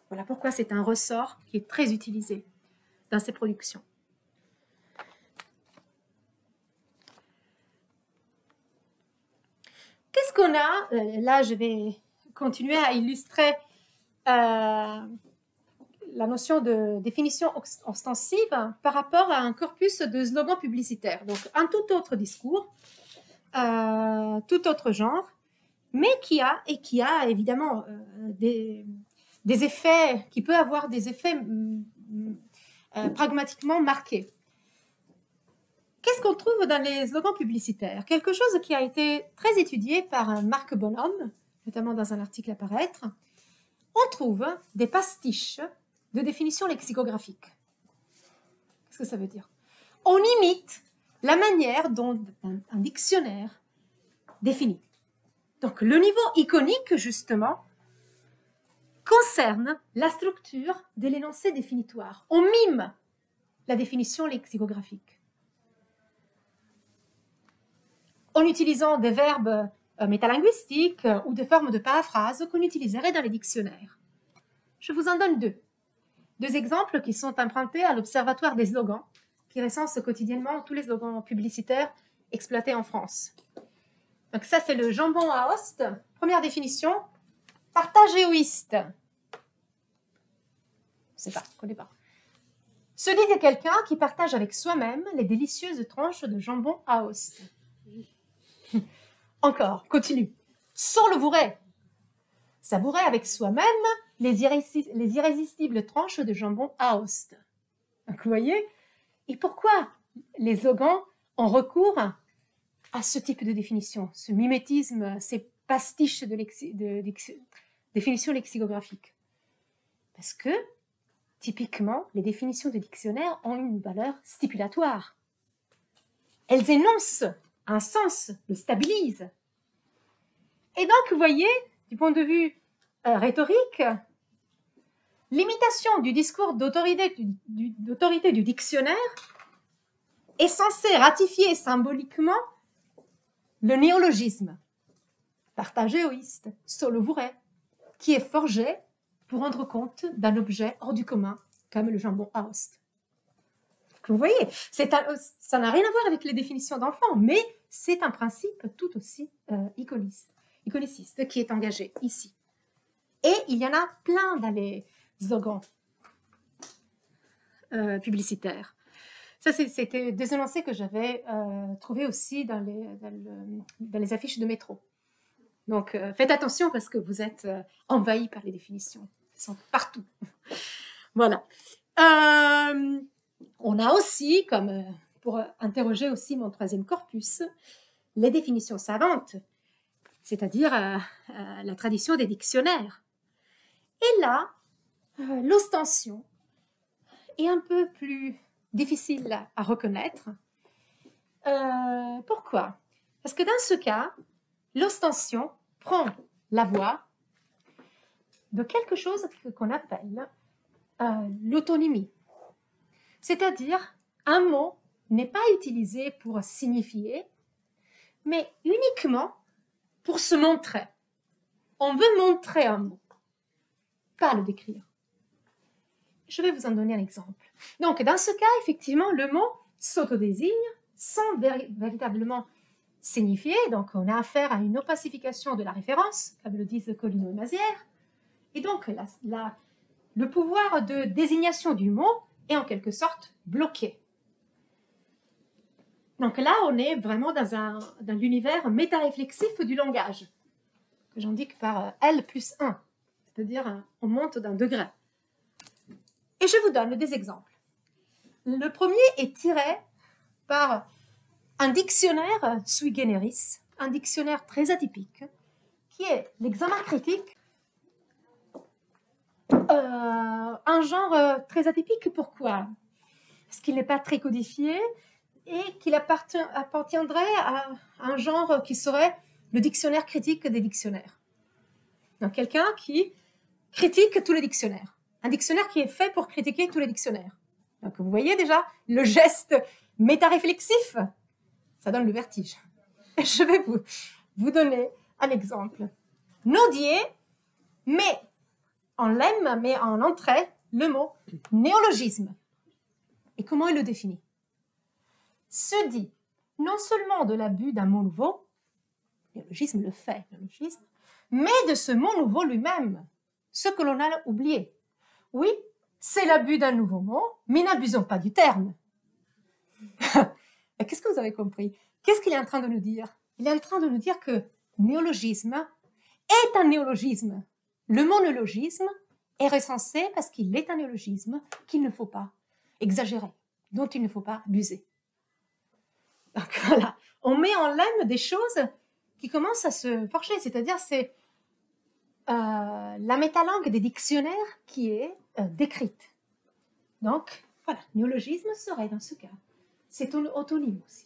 Voilà pourquoi c'est un ressort qui est très utilisé dans ces productions. Qu'est-ce qu'on a? Là, je vais continuer à illustrer la notion de définition ostensive par rapport à un corpus de slogans publicitaires. Donc, un tout autre discours, tout autre genre, mais qui a évidemment des effets, qui peut avoir des effets pragmatiquement marqués. Qu'est-ce qu'on trouve dans les slogans publicitaires? Quelque chose qui a été très étudié par Marc Bonhomme, notamment dans un article à paraître. On trouve des pastiches de définition lexicographique. Qu'est-ce que ça veut dire? On imite la manière dont un dictionnaire définit. Donc le niveau iconique, justement, concerne la structure de l'énoncé définitoire. On mime la définition lexicographique. En utilisant des verbes métalinguistiques ou des formes de paraphrase qu'on utiliserait dans les dictionnaires. Je vous en donne deux. Deux exemples qui sont empruntés à l'Observatoire des slogans, qui recense quotidiennement tous les slogans publicitaires exploités en France. Donc ça, c'est le jambon à Aoste. Première définition, partage égoïste. Je ne sais pas, je ne connais pas. Se dit de quelqu'un qui partage avec soi-même les délicieuses tranches de jambon à Aoste. Encore, continue. Sans le bourret. Savourer avec soi-même les irrésistibles tranches de jambon à Aoste. Donc vous voyez? Et pourquoi les slogans ont recours à ce type de définition, ce mimétisme, ces pastiches de définition lexicographique? Parce que, typiquement, les définitions de dictionnaire ont une valeur stipulatoire. Elles énoncent un sens, le stabilisent. Et donc, vous voyez, du point de vue rhétorique, l'imitation du discours d'autorité du dictionnaire est censée ratifier symboliquement le néologisme, partage égoïste, solo vrai, qui est forgé pour rendre compte d'un objet hors du commun, comme le jambon à Aoste. Vous voyez, ça n'a rien à voir avec les définitions d'enfants, mais c'est un principe tout aussi iconiciste qui est engagé ici. Et il y en a plein dans les slogans publicitaires. Ça, c'était des énoncés que j'avais trouvés aussi dans les affiches de métro. Donc, faites attention parce que vous êtes envahis par les définitions. Elles sont partout. Voilà. On a aussi, comme pour interroger aussi mon troisième corpus, les définitions savantes, c'est-à-dire la tradition des dictionnaires. Et là, l'ostension est un peu plus difficile à reconnaître. Pourquoi? Parce que dans ce cas, l'ostension prend la voie de quelque chose qu'on appelle l'autonymie. C'est-à-dire, un mot n'est pas utilisé pour signifier, mais uniquement pour se montrer. On veut montrer un mot, pas le décrire. Je vais vous en donner un exemple. Donc, dans ce cas, effectivement, le mot s'autodésigne sans véritablement signifier. Donc, on a affaire à une opacification de la référence, comme le disent Colino et Mazière. Et donc, le pouvoir de désignation du mot est en quelque sorte bloqué. Donc là, on est vraiment dans l'univers métaréflexif du langage, que j'indique par L+1, c'est-à-dire on monte d'un degré. Et je vous donne des exemples. Le premier est tiré par un dictionnaire sui generis, un dictionnaire très atypique, qui est l'examen critique. Un genre très atypique, pourquoi? Parce qu'il n'est pas très codifié et qu'il appartiendrait à un genre qui serait le dictionnaire critique des dictionnaires. Donc quelqu'un qui critique tous les dictionnaires. Un dictionnaire qui est fait pour critiquer tous les dictionnaires. Donc vous voyez déjà le geste métaréflexif, ça donne le vertige. Et je vais vous donner un exemple. Naudier met en lemme, mais en entrée, le mot néologisme. Et comment il le définit? Se dit non seulement de l'abus d'un mot nouveau, néologisme le fait, néologisme, mais de ce mot nouveau lui-même, ce que l'on a oublié. Oui, c'est l'abus d'un nouveau mot, mais n'abusons pas du terme. Qu'est-ce que vous avez compris? Qu'est-ce qu'il est en train de nous dire? Il est en train de nous dire que néologisme est un néologisme. Le mot néologisme est recensé parce qu'il est un néologisme qu'il ne faut pas exagérer, dont il ne faut pas abuser. Donc voilà, on met en l'aime des choses qui commencent à se forger, c'est-à-dire c'est la métalangue des dictionnaires qui est décrite. Donc voilà, néologisme serait dans ce cas. C'est autonyme aussi.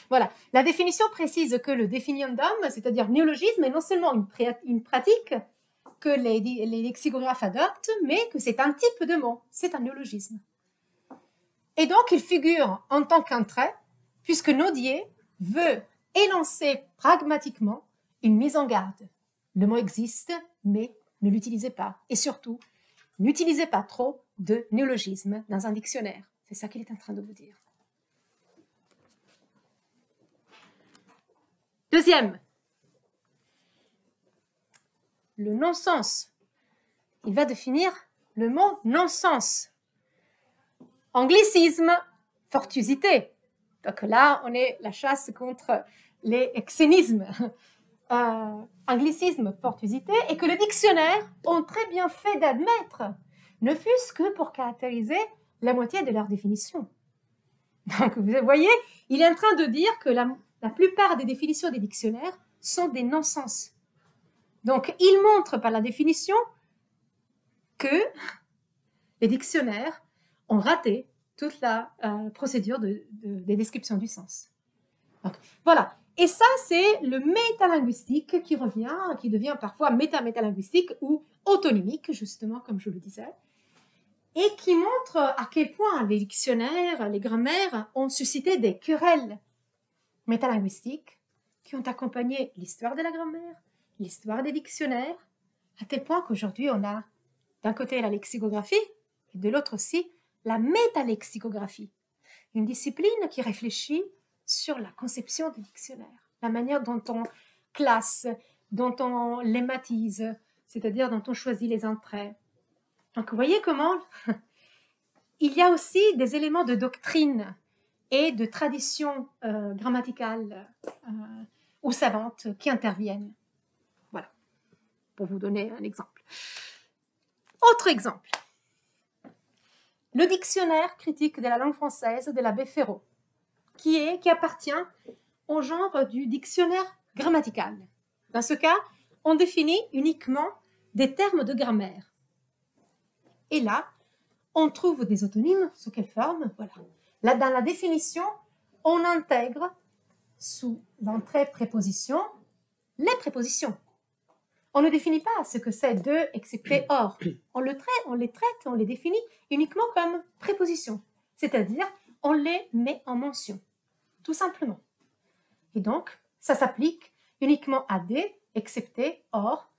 Voilà, la définition précise que le définiendum, c'est-à-dire néologisme, est non seulement une pratique que les lexicographes adoptent, mais que c'est un type de mot, c'est un néologisme. Et donc, il figure en tant qu'un trait, puisque Naudier veut énoncer pragmatiquement une mise en garde. Le mot existe, mais ne l'utilisez pas. Et surtout, n'utilisez pas trop de néologisme dans un dictionnaire. C'est ça qu'il est en train de vous dire. Deuxième, le non-sens. Il va définir le mot non-sens. Anglicisme, fortuosité. Donc là, on est la chasse contre les xénismes. Anglicisme, fortuosité, et que les dictionnaires ont très bien fait d'admettre, ne fût-ce que pour caractériser la moitié de leur définition. Donc vous voyez, il est en train de dire que la plupart des définitions des dictionnaires sont des non-sens. Donc, il montre par la définition que les dictionnaires ont raté toute la procédure des descriptions du sens. Donc, voilà. Et ça, c'est le métalinguistique qui revient, qui devient parfois métalinguistique ou autonymique, justement, comme je le disais, et qui montre à quel point les dictionnaires, les grammaires ont suscité des querelles métalinguistiques qui ont accompagné l'histoire de la grammaire, l'histoire des dictionnaires, à tel point qu'aujourd'hui on a d'un côté la lexicographie et de l'autre aussi la métalexicographie, une discipline qui réfléchit sur la conception des dictionnaires, la manière dont on classe, dont on lématise, c'est-à-dire dont on choisit les entrées. Donc vous voyez comment il y a aussi des éléments de doctrine et de tradition grammaticale ou savante qui interviennent. Voilà, pour vous donner un exemple. Autre exemple, le dictionnaire critique de la langue française de l'abbé Ferraud, qui appartient au genre du dictionnaire grammatical. Dans ce cas, on définit uniquement des termes de grammaire. Et là, on trouve des autonymes, sous quelle forme? Voilà. Là, dans la définition, on intègre sous l'entrée préposition les prépositions. On ne définit pas ce que c'est de, excepté, or. On les traite, on les définit uniquement comme prépositions. C'est-à-dire, on les met en mention, tout simplement. Et donc, ça s'applique uniquement à des, excepté, or,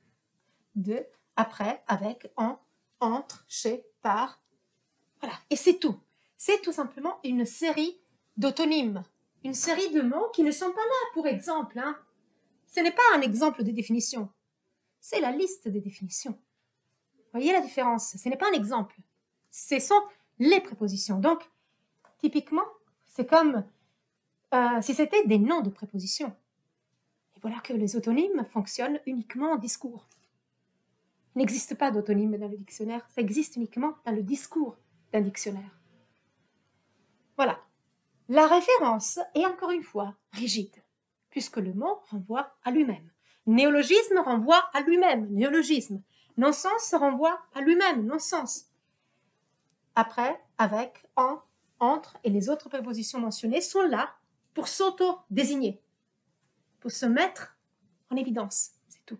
de, après, avec, en, entre, chez, par. Voilà. Et c'est tout. C'est tout simplement une série d'autonymes, une série de mots qui ne sont pas là pour exemple. Ce n'est pas un exemple de définition, c'est la liste des définitions. Vous voyez la différence? Ce n'est pas un exemple, ce sont les prépositions. Donc, typiquement, c'est comme si c'était des noms de prépositions. Et voilà que les autonymes fonctionnent uniquement en discours. Il n'existe pas d'autonyme dans le dictionnaire, ça existe uniquement dans le discours d'un dictionnaire. Voilà. La référence est encore une fois rigide, puisque le mot renvoie à lui-même. Néologisme renvoie à lui-même, néologisme. Non-sens renvoie à lui-même, non-sens. Après, avec, en, entre et les autres prépositions mentionnées sont là pour s'auto-désigner, pour se mettre en évidence, c'est tout.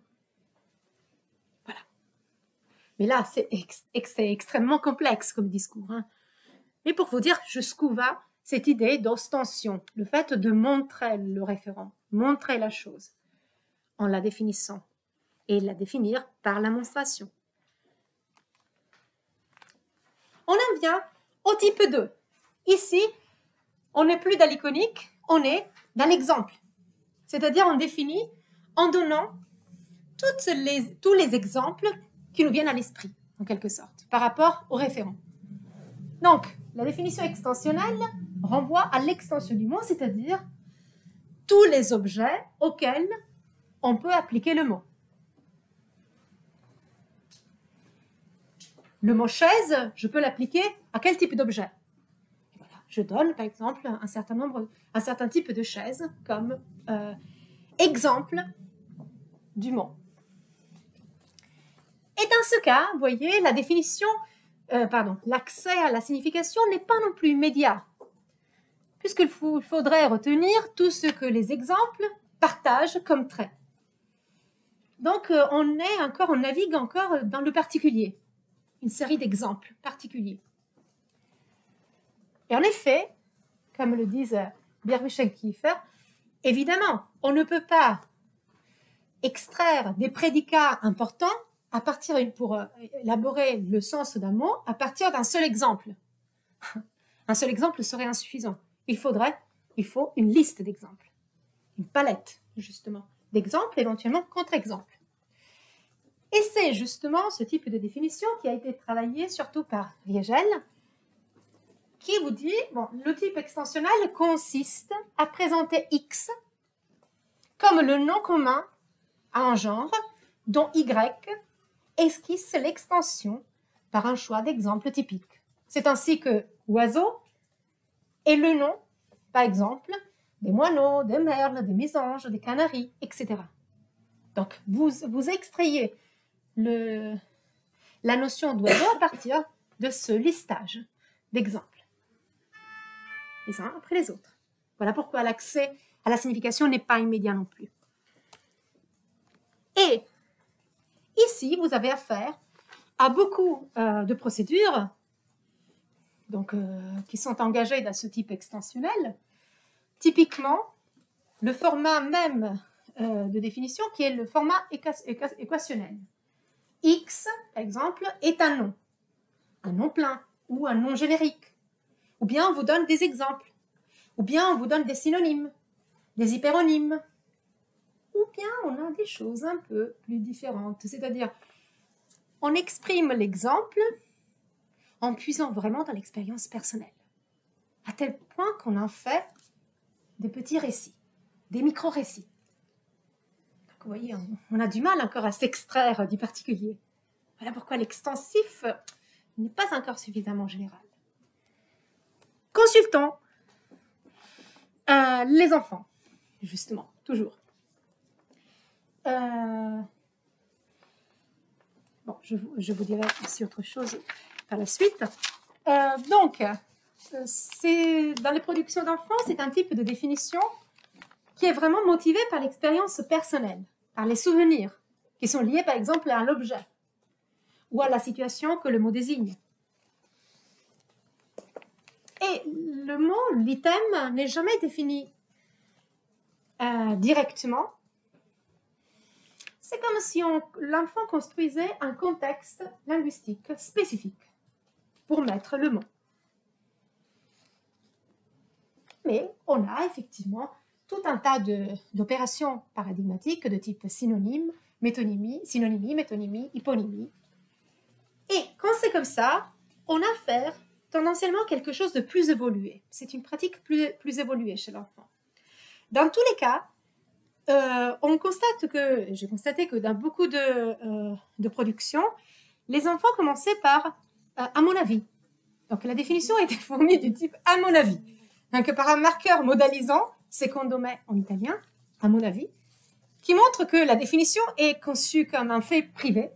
Voilà. Mais là, c'est extrêmement complexe comme discours. Mais pour vous dire jusqu'où va cette idée d'ostension, le fait de montrer le référent, montrer la chose en la définissant et la définir par la monstration. On en vient au type 2. Ici, on n'est plus dans l'iconique, on est dans l'exemple. C'est-à-dire on définit en donnant tous les exemples qui nous viennent à l'esprit, en quelque sorte, par rapport au référent. Donc, la définition extensionnelle renvoie à l'extension du mot, c'est-à-dire tous les objets auxquels on peut appliquer le mot. Le mot chaise, je peux l'appliquer à quel type d'objet? Voilà, je donne par exemple un certain type de chaise comme exemple du mot. Et dans ce cas, vous voyez, la définition, l'accès à la signification n'est pas non plus immédiat, puisqu'il faudrait retenir tout ce que les exemples partagent comme traits. Donc, on navigue encore dans le particulier, une série d'exemples particuliers. Et en effet, comme le disent Bierwiesch et Kiefer, évidemment, on ne peut pas extraire des prédicats importants pour élaborer le sens d'un mot à partir d'un seul exemple. Un seul exemple serait insuffisant. Il faut une liste d'exemples, une palette, justement, d'exemples, éventuellement contre-exemples. Et c'est justement ce type de définition qui a été travaillé surtout par Riegel, qui vous dit, le type extensionnel consiste à présenter X comme le nom commun à un genre dont Y esquisse l'extension par un choix d'exemple typique. C'est ainsi que oiseau est le nom, par exemple, des moineaux, des merles, des mésanges, des canaris, etc. Donc, vous extrayez la notion d'oiseau à partir de ce listage d'exemples, les uns après les autres. Voilà pourquoi l'accès à la signification n'est pas immédiat non plus. Et ici, vous avez affaire à beaucoup de procédures qui sont engagées dans ce type extensionnel. Typiquement, le format même de définition qui est le format équationnel. X, par exemple, est un nom plein ou un nom générique. Ou bien on vous donne des exemples, ou bien on vous donne des synonymes, des hyperonymes, ou bien on a des choses un peu plus différentes. C'est-à-dire, on exprime l'exemple en puisant vraiment dans l'expérience personnelle, à tel point qu'on en fait des petits récits, des micro-récits. Donc, vous voyez, on a du mal encore à s'extraire du particulier. Voilà pourquoi l'extensif n'est pas encore suffisamment général. Consultons les enfants, justement, toujours. Je vous dirai aussi autre chose par la suite. Dans les productions d'enfants, c'est un type de définition qui est vraiment motivé par l'expérience personnelle, par les souvenirs, qui sont liés par exemple à l'objet ou à la situation que le mot désigne. Et le mot, l'item, n'est jamais défini directement. C'est comme si l'enfant construisait un contexte linguistique spécifique pour mettre le mot. Mais on a effectivement tout un tas d'opérations paradigmatiques de type synonyme, métonymie, hyponymie. Et quand c'est comme ça, on a affaire tendanciellement à quelque chose de plus évolué. C'est une pratique plus évoluée chez l'enfant. Dans tous les cas, j'ai constaté que dans beaucoup de productions, les enfants commençaient par « à mon avis ». Donc la définition était fournie du type « à mon avis ». Donc par un marqueur modalisant, secondo me en italien, à mon avis, qui montre que la définition est conçue comme un fait privé,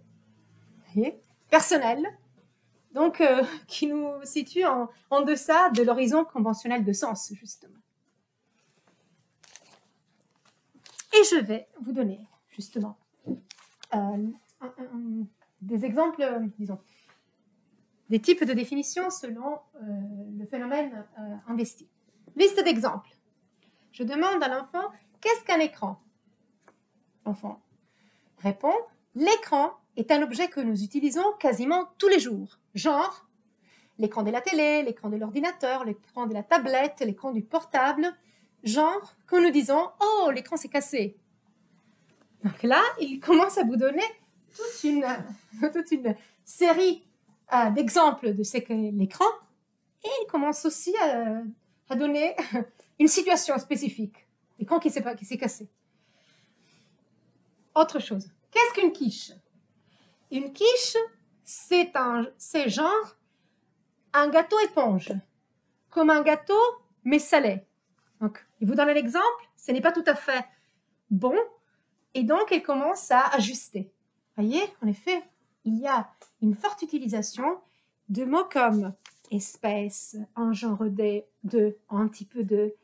personnel, donc qui nous situe en deçà de l'horizon conventionnel de sens, justement. Et je vais vous donner, justement, des exemples, disons, des types de définitions selon le phénomène investi. Liste d'exemples. Je demande à l'enfant, qu'est-ce qu'un écran? L'enfant répond, l'écran est un objet que nous utilisons quasiment tous les jours. Genre, l'écran de la télé, l'écran de l'ordinateur, l'écran de la tablette, l'écran du portable. Genre, quand nous disons « Oh, l'écran s'est cassé ». Donc là, il commence à vous donner toute une série d'exemples de ce qu'est l'écran et il commence aussi à donner une situation spécifique. L'écran qui s'est cassé. Autre chose. Qu'est-ce qu'une quiche? Une quiche, c'est genre un gâteau éponge. comme un gâteau, mais salé. Donc, il vous donne un exemple, ce n'est pas tout à fait bon, et donc elle commence à ajuster. Voyez, en effet, il y a une forte utilisation de mots comme espèce, un genre de, un petit peu de.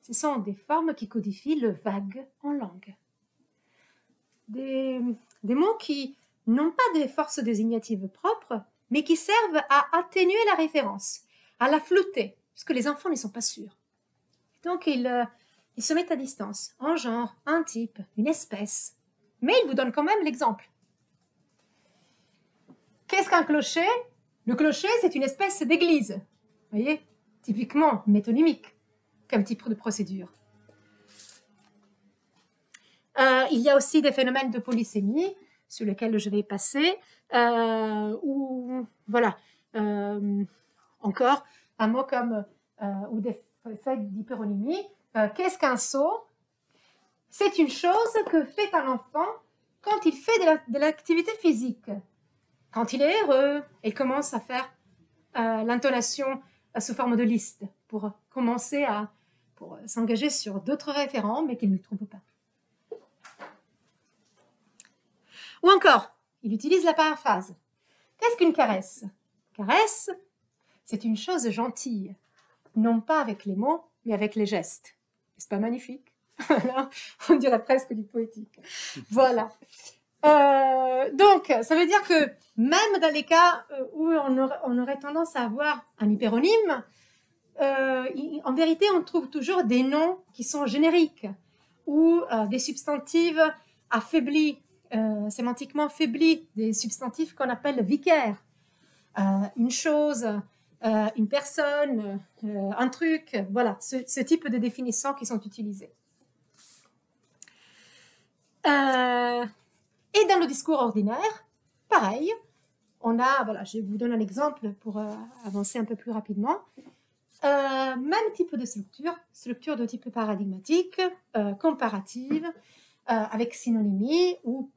Ce sont des formes qui codifient le vague en langue. Des mots qui n'ont pas de force désignative propre, mais qui servent à atténuer la référence, à la flouter, parce que les enfants ne sont pas sûrs. Donc, ils se mettent à distance, un genre, un type, une espèce. Mais ils vous donnent quand même l'exemple. Qu'est-ce qu'un clocher? Le clocher, c'est une espèce d'église. Vous voyez? Typiquement métonymique, comme type de procédure. Il y a aussi des phénomènes de polysémie, sur lesquels je vais passer, ou voilà, encore un mot comme, ou des faits d'hyperonymie. Qu'est-ce qu'un saut? C'est une chose que fait un enfant quand il fait de l'activité physique. Quand il est heureux, il commence à faire l'intonation sous forme de liste pour commencer pour s'engager sur d'autres référents, mais qu'il ne trouve pas. Ou encore, il utilise la paraphrase. Qu'est-ce qu'une caresse? Caresse, c'est une chose gentille, non pas avec les mots, mais avec les gestes. N'est-ce pas magnifique? On dirait presque du poétique. Voilà. Donc, ça veut dire que même dans les cas où on aurait tendance à avoir un hyperonyme, en vérité, on trouve toujours des noms qui sont génériques ou des substantifs affaiblis, sémantiquement affaiblis, des substantifs qu'on appelle vicaires. Une chose, une personne, un truc, voilà, ce type de définitions qui sont utilisées. Et dans le discours ordinaire, pareil, on a, voilà, je vous donne un exemple pour avancer un peu plus rapidement. Même type de structure de type paradigmatique, comparative, avec synonymie ou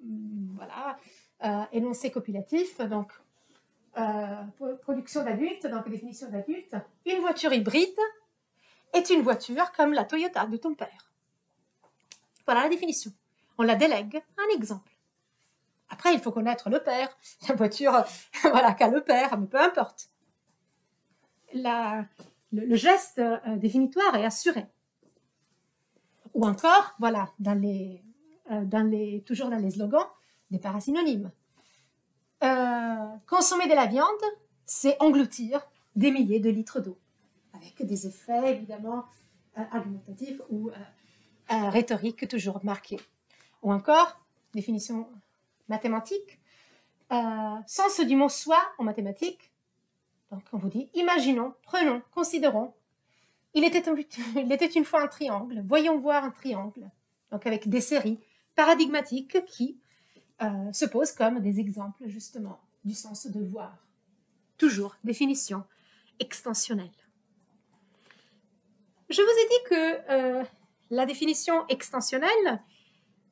voilà, énoncé copulatif, donc production d'adultes, donc définition d'adulte. Une voiture hybride est une voiture comme la Toyota de ton père. Voilà la définition. On la délègue, un exemple. Après, il faut connaître le père, la voiture, voilà, qu'a le père, mais peu importe. Le geste définitoire est assuré. Ou encore, voilà, toujours dans les slogans, des parasynonymes. Consommer de la viande, c'est engloutir des milliers de litres d'eau, avec des effets évidemment argumentatifs ou rhétoriques toujours marqués. Ou encore, définition mathématique, sens du mot soit en mathématiques. Donc on vous dit, imaginons, prenons, considérons, il était une fois un triangle, voyons voir un triangle, donc avec des séries paradigmatiques qui se posent comme des exemples justement du sens de voir. Toujours définition extensionnelle. Je vous ai dit que la définition extensionnelle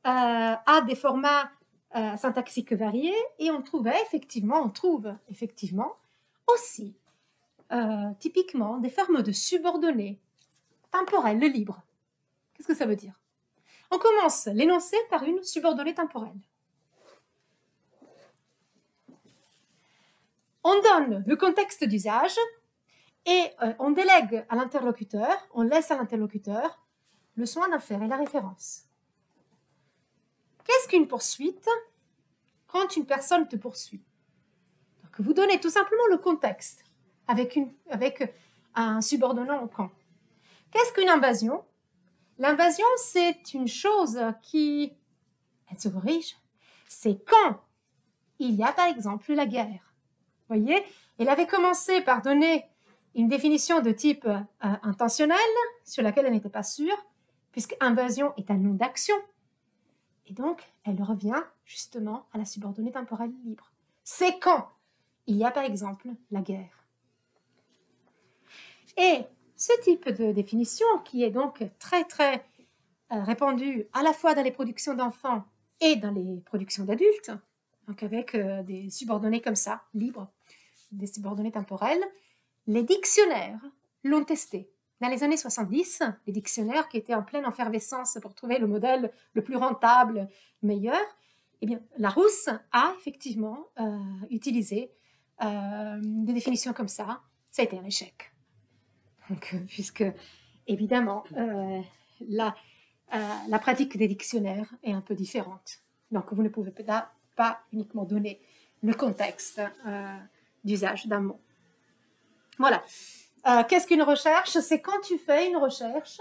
a des formats syntaxiques variés et on trouve effectivement aussi typiquement des formes de subordonnées temporelles libres. Qu'est-ce que ça veut dire? On commence l'énoncé par une subordonnée temporelle. On donne le contexte d'usage et on délègue à l'interlocuteur, on laisse à l'interlocuteur le soin d'en faire et la référence. Qu'est-ce qu'une poursuite quand une personne te poursuit? Donc, vous donnez tout simplement le contexte avec un subordonnant au camp. Qu'est-ce qu'une invasion? L'invasion, c'est une chose qui, elle se corrige, c'est quand il y a par exemple la guerre. Vous voyez, elle avait commencé par donner une définition de type intentionnel sur laquelle elle n'était pas sûre, puisque invasion est un nom d'action. Et donc, elle revient justement à la subordonnée temporelle libre. C'est quand il y a par exemple la guerre. Et ce type de définition, qui est donc très très répandu à la fois dans les productions d'enfants et dans les productions d'adultes, donc avec des subordonnées comme ça, libres, des subordonnées temporelles, les dictionnaires l'ont testé. Dans les années 70, les dictionnaires qui étaient en pleine effervescence pour trouver le modèle le plus rentable, meilleur, eh bien, Larousse a effectivement utilisé des définitions comme ça. Ça a été un échec. Donc, puisque, évidemment, la pratique des dictionnaires est un peu différente. Donc, vous ne pouvez pas uniquement donner le contexte d'usage d'un mot. Voilà. Qu'est-ce qu'une recherche? C'est quand tu fais une recherche,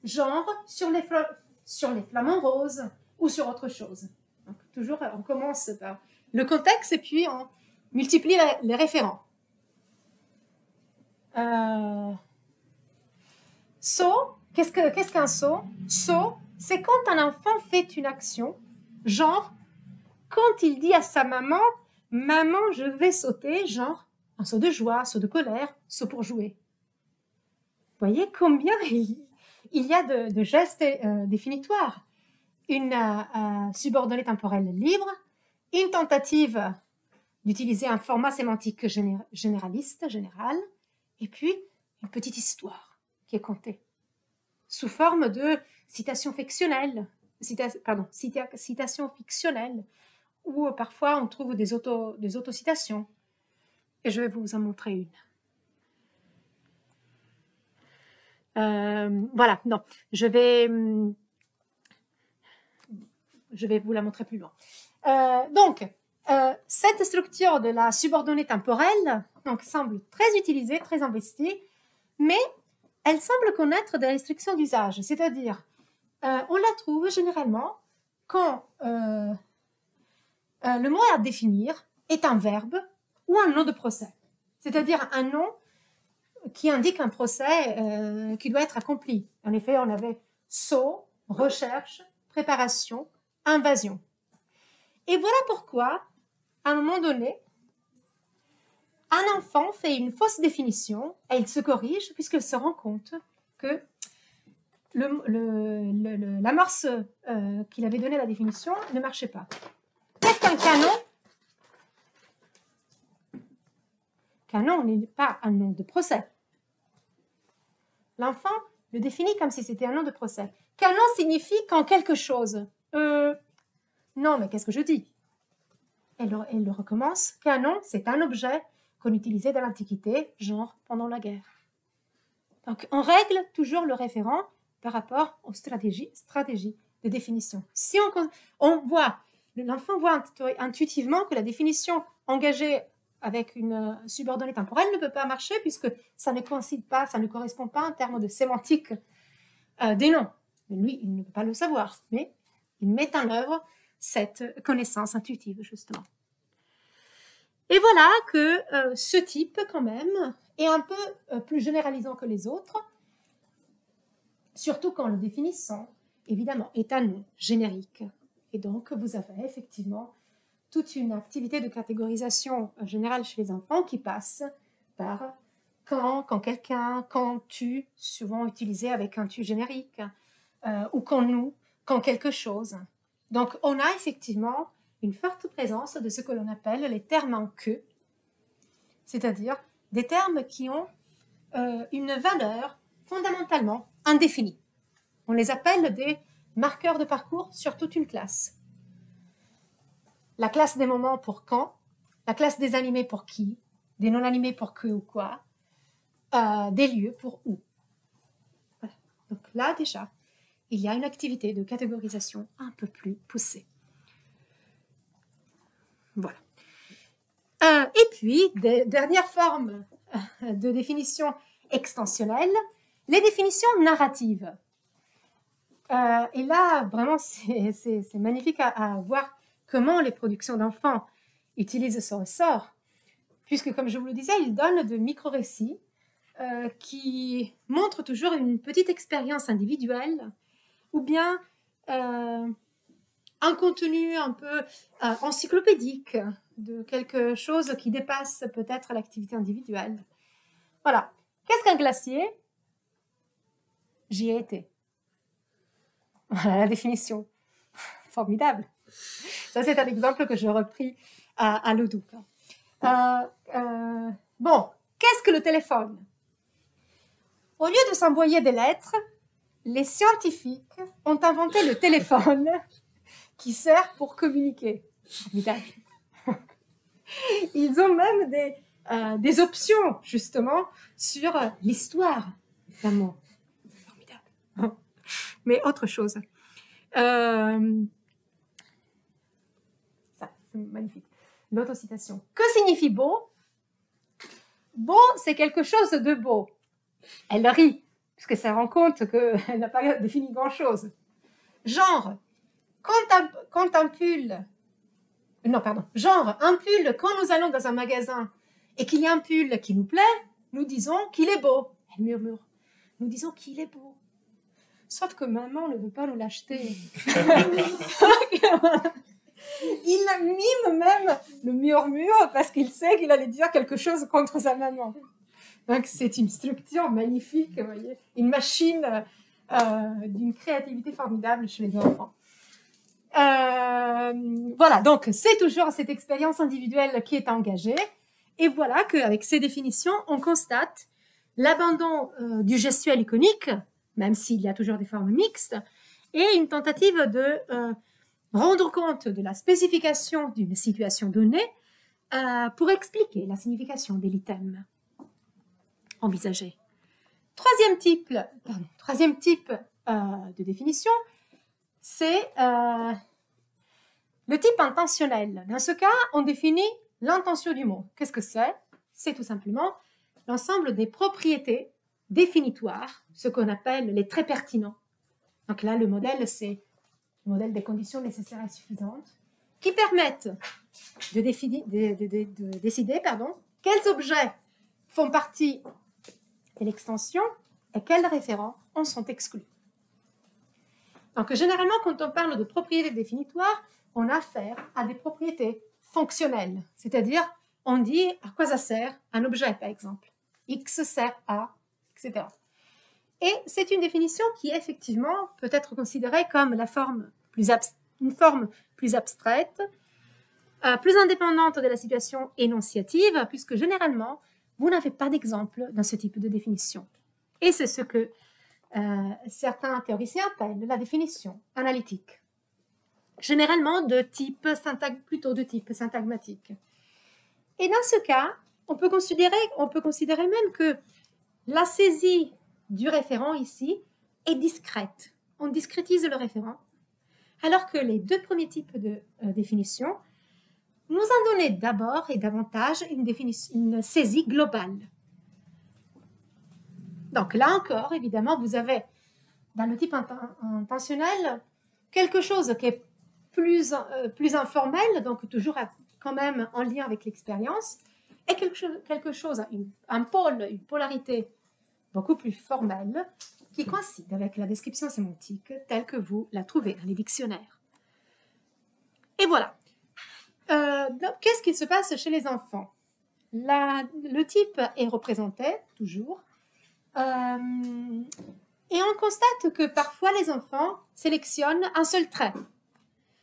genre sur les flamants roses ou sur autre chose. Donc, toujours, on commence par le contexte et puis on multiplie les référents. Qu'est-ce qu'un saut? Saut, c'est quand un enfant fait une action, genre quand il dit à sa maman, maman, je vais sauter, genre un saut de joie, saut de colère, saut pour jouer. Vous voyez combien il y a de gestes définitoires. Une subordonnée temporelle libre, une tentative d'utiliser un format sémantique généraliste, général, et puis une petite histoire qui est contée sous forme de citation fictionnelle, citation fictionnelle, où parfois on trouve des autocitations. Et je vais vous en montrer une. Voilà, non, je vais vous la montrer plus loin. Donc, cette structure de la subordonnée temporelle donc, semble très utilisée, très investie, mais elle semble connaître des restrictions d'usage, c'est-à-dire on la trouve généralement quand le mot à définir est un verbe ou un nom de procès, c'est-à-dire un nom qui indique un procès qui doit être accompli. En effet, on avait saut, recherche, préparation, invasion. Et voilà pourquoi, à un moment donné, un enfant fait une fausse définition et il se corrige puisqu'il se rend compte que l'amorce qu'il avait donnée à la définition ne marchait pas. Qu'est-ce qu'un canon? Canon n'est pas un nom de procès. L'enfant le définit comme si c'était un nom de procès. Canon signifie quand quelque chose. Non, mais qu'est-ce que je dis? Elle le recommence. Canon, c'est un objet qu'on utilisait dans l'Antiquité, genre pendant la guerre. Donc, on règle toujours le référent par rapport aux stratégies de définition. Si l'enfant voit intuitivement que la définition engagée avec une subordonnée temporelle ne peut pas marcher puisque ça ne coïncide pas, ça ne correspond pas en termes de sémantique des noms. Mais lui, il ne peut pas le savoir, mais il met en œuvre cette connaissance intuitive, justement. Et voilà que ce type, quand même, est un peu plus généralisant que les autres, surtout quand le définissant, évidemment, est un nom générique. Et donc, vous avez effectivement toute une activité de catégorisation générale chez les enfants qui passe par quand quelqu'un, quand tu, souvent utilisé avec un tu générique, ou quand nous, quand quelque chose. Donc, on a effectivement une forte présence de ce que l'on appelle les termes en queue, c'est-à-dire des termes qui ont une valeur fondamentalement indéfinie. On les appelle des marqueurs de parcours sur toute une classe. La classe des moments pour quand, la classe des animés pour qui, des non-animés pour que ou quoi, des lieux pour où. Voilà. Donc là, déjà, il y a une activité de catégorisation un peu plus poussée. Voilà. Et puis, dernière forme de définition extensionnelle, les définitions narratives. Et là, vraiment, c'est magnifique à voir comment les productions d'enfants utilisent ce ressort, puisque, comme je vous le disais, ils donnent de micro-récits qui montrent toujours une petite expérience individuelle ou bien un contenu un peu encyclopédique de quelque chose qui dépasse peut-être l'activité individuelle. Voilà. Qu'est-ce qu'un glacier? J'y ai été. Voilà la définition. Formidable. Ça, c'est un exemple que j'ai repris à l'Oudouk. Bon, qu'est-ce que le téléphone? Au lieu de s'envoyer des lettres, les scientifiques ont inventé le téléphone qui sert pour communiquer. Formidable. Ils ont même des options, justement, sur l'histoire d'amour. Formidable. Mais autre chose. Ça, c'est magnifique. L'autre citation. Que signifie beau? Beau, c'est quelque chose de beau. Elle rit, puisque ça rend compte qu'elle n'a pas défini grand-chose. Genre, quand un pull... Non, pardon. Genre, un pull, quand nous allons dans un magasin et qu'il y a un pull qui nous plaît, nous disons qu'il est beau. Elle murmure. Nous disons qu'il est beau. Sauf que maman ne veut pas nous l'acheter. Il mime même le murmure parce qu'il sait qu'il allait dire quelque chose contre sa maman. Donc c'est une structure magnifique, vous voyez, une machine d'une créativité formidable chez les enfants. Voilà, donc c'est toujours cette expérience individuelle qui est engagée. Et voilà qu'avec ces définitions, on constate l'abandon du gestuel iconique, même s'il y a toujours des formes mixtes, et une tentative de rendre compte de la spécification d'une situation donnée pour expliquer la signification des items envisagés. Troisième type de définition, c'est le type intentionnel. Dans ce cas, on définit l'intention du mot. Qu'est-ce que c'est? C'est tout simplement l'ensemble des propriétés définitoires, ce qu'on appelle les traits pertinents. Donc là, le modèle, c'est le modèle des conditions nécessaires et suffisantes, qui permettent de décider quels objets font partie de l'extension et quels référents en sont exclus. Donc généralement, quand on parle de propriétés définitoires, on a affaire à des propriétés fonctionnelles, c'est-à-dire on dit à quoi ça sert un objet, par exemple. X sert à, etc. Et c'est une définition qui, effectivement, peut être considérée comme une forme plus abstraite, plus indépendante de la situation énonciative, puisque généralement, vous n'avez pas d'exemple dans ce type de définition. Et c'est ce que certains théoriciens appellent la définition analytique, généralement plutôt de type syntagmatique. Et dans ce cas, on peut considérer même que la saisie du référent ici est discrète. On discrétise le référent, alors que les deux premiers types de définition nous en donnaient d'abord et davantage une saisie globale. Donc là encore, évidemment, vous avez dans le type intentionnel quelque chose qui est plus informel, donc toujours quand même en lien avec l'expérience, et quelque chose, un pôle, une polarité beaucoup plus formelle, qui coïncide avec la description sémantique telle que vous la trouvez dans les dictionnaires. Et voilà. Qu'est-ce qui se passe chez les enfants? Le type est représenté, toujours, et on constate que parfois les enfants sélectionnent un seul trait,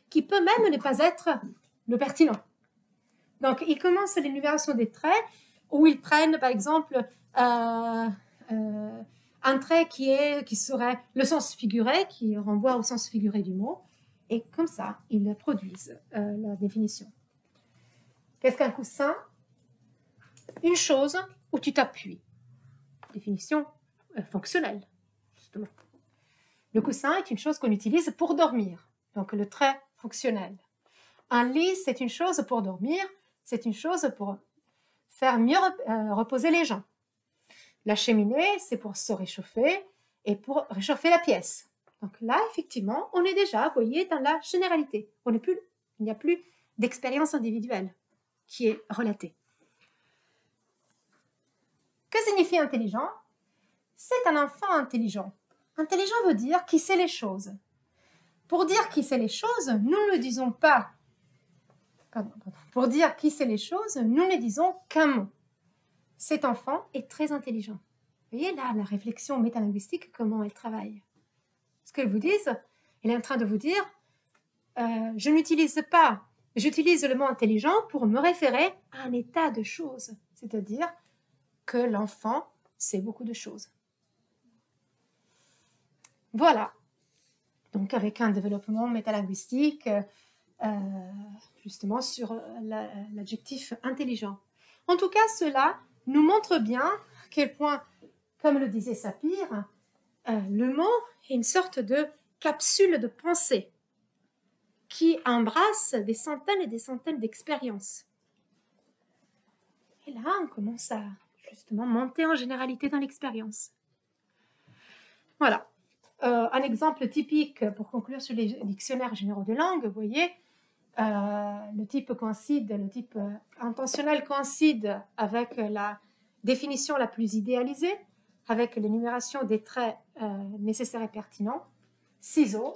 qui peut même ne pas être le pertinent. Donc, ils commencent l'énumération des traits, où ils prennent, par exemple, un trait qui serait le sens figuré, qui renvoie au sens figuré du mot, et comme ça, ils produisent la définition. Qu'est-ce qu'un coussin? Une chose où tu t'appuies. Définition fonctionnelle, justement. Le coussin est une chose qu'on utilise pour dormir, donc le trait fonctionnel. Un lit, c'est une chose pour dormir, c'est une chose pour faire mieux reposer les gens. La cheminée, c'est pour se réchauffer et pour réchauffer la pièce. Donc là, effectivement, on est déjà, vous voyez, dans la généralité. Il n'y a plus d'expérience individuelle qui est relatée. Que signifie intelligent? C'est un enfant intelligent. Intelligent veut dire qui sait les choses. Pour dire qui sait les choses, nous ne disons pas... Pour dire qui sait les choses, nous ne disons qu'un mot. Cet enfant est très intelligent. Vous voyez là, la réflexion métalinguistique, comment elle travaille. Ce qu'elle vous dit, elle est en train de vous dire, je n'utilise pas, j'utilise le mot intelligent pour me référer à un état de choses, c'est-à-dire que l'enfant sait beaucoup de choses. Voilà, donc avec un développement métalinguistique justement sur l'adjectif intelligent. En tout cas, cela nous montre bien à quel point, comme le disait Sapir, le mot est une sorte de capsule de pensée qui embrasse des centaines et des centaines d'expériences. Et là, on commence à justement monter en généralité dans l'expérience. Voilà. Un exemple typique pour conclure sur les dictionnaires généraux de langue, vous voyez, le type intentionnel coïncide avec la définition la plus idéalisée, avec l'énumération des traits nécessaires et pertinents. Ciseaux,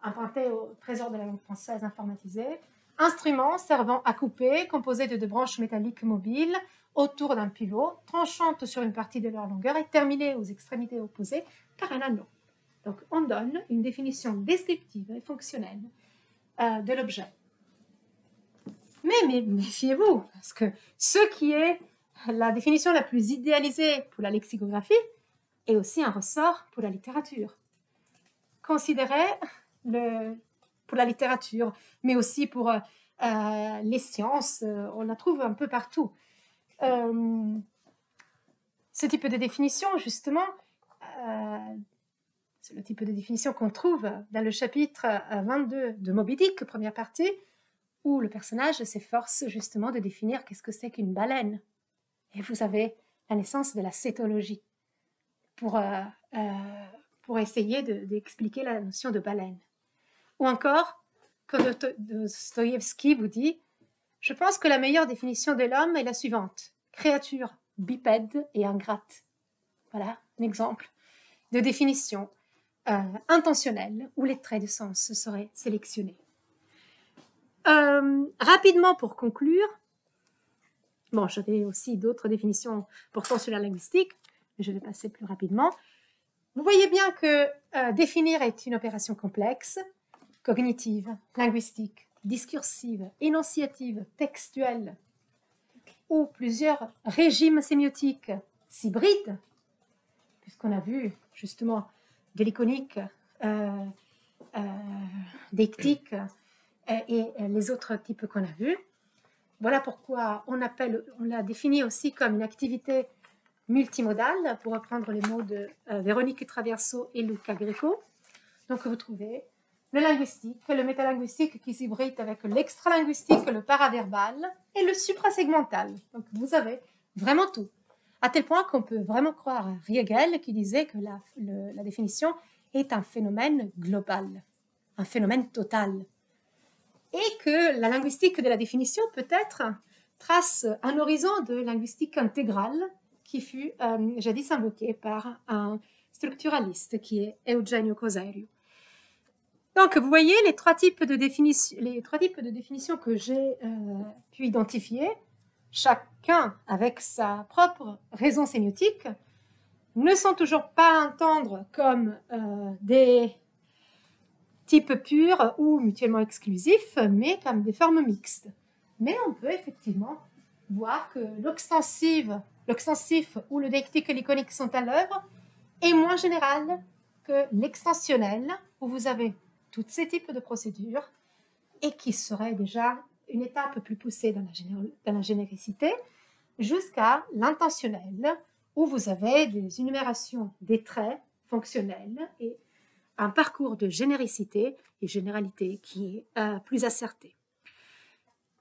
inventé au trésor de la langue française informatisée. Instrument servant à couper, composé de deux branches métalliques mobiles autour d'un pivot, tranchantes sur une partie de leur longueur et terminées aux extrémités opposées par un anneau. Donc, on donne une définition descriptive et fonctionnelle de l'objet. Mais méfiez-vous, parce que ce qui est la définition la plus idéalisée pour la lexicographie est aussi un ressort pour la littérature. Considérez pour la littérature, mais aussi pour les sciences, on la trouve un peu partout. Ce type de définition, justement, c'est le type de définition qu'on trouve dans le chapitre 22 de Moby Dick, première partie, où le personnage s'efforce justement de définir qu'est-ce que c'est qu'une baleine. Et vous avez la naissance de la cétologie pour essayer d'expliquer la notion de baleine. Ou encore, que Dostoïevski vous dit « Je pense que la meilleure définition de l'homme est la suivante. Créature bipède et ingrate. » Voilà un exemple de définition intentionnelle où les traits de sens seraient sélectionnés. Rapidement pour conclure, bon, j'avais aussi d'autres définitions portant sur la linguistique, mais je vais passer plus rapidement. Vous voyez bien que définir est une opération complexe, cognitive, linguistique, discursive, énonciative, textuelle, où plusieurs régimes sémiotiques s'hybrident, puisqu'on a vu justement de l'iconique, deictique et les autres types qu'on a vus. Voilà pourquoi on l'a défini aussi comme une activité multimodale, pour reprendre les mots de Véronique Traverso et Luca Greco. Donc vous trouvez le linguistique, le métalinguistique qui s'hybride avec l'extralinguistique, le paraverbal et le suprasegmental. Donc vous avez vraiment tout. À tel point qu'on peut vraiment croire à Riegel qui disait que la définition est un phénomène global, un phénomène total. Et que la linguistique de la définition peut-être trace un horizon de linguistique intégrale qui fut jadis invoqué par un structuraliste qui est Eugenio Coserio. Donc, vous voyez les trois types de définitions que j'ai pu identifier, chacun avec sa propre raison sémiotique, ne sont toujours pas à entendre comme des types purs ou mutuellement exclusifs, mais comme des formes mixtes. Mais on peut effectivement voir que l'extensif ou le deictique et l'iconique sont à l'œuvre, est moins général que l'extensionnel, où vous avez tous ces types de procédures, et qui serait déjà une étape plus poussée dans la généricité, jusqu'à l'intentionnel, où vous avez des énumérations des traits fonctionnels et un parcours de généricité et généralité qui est plus asserté.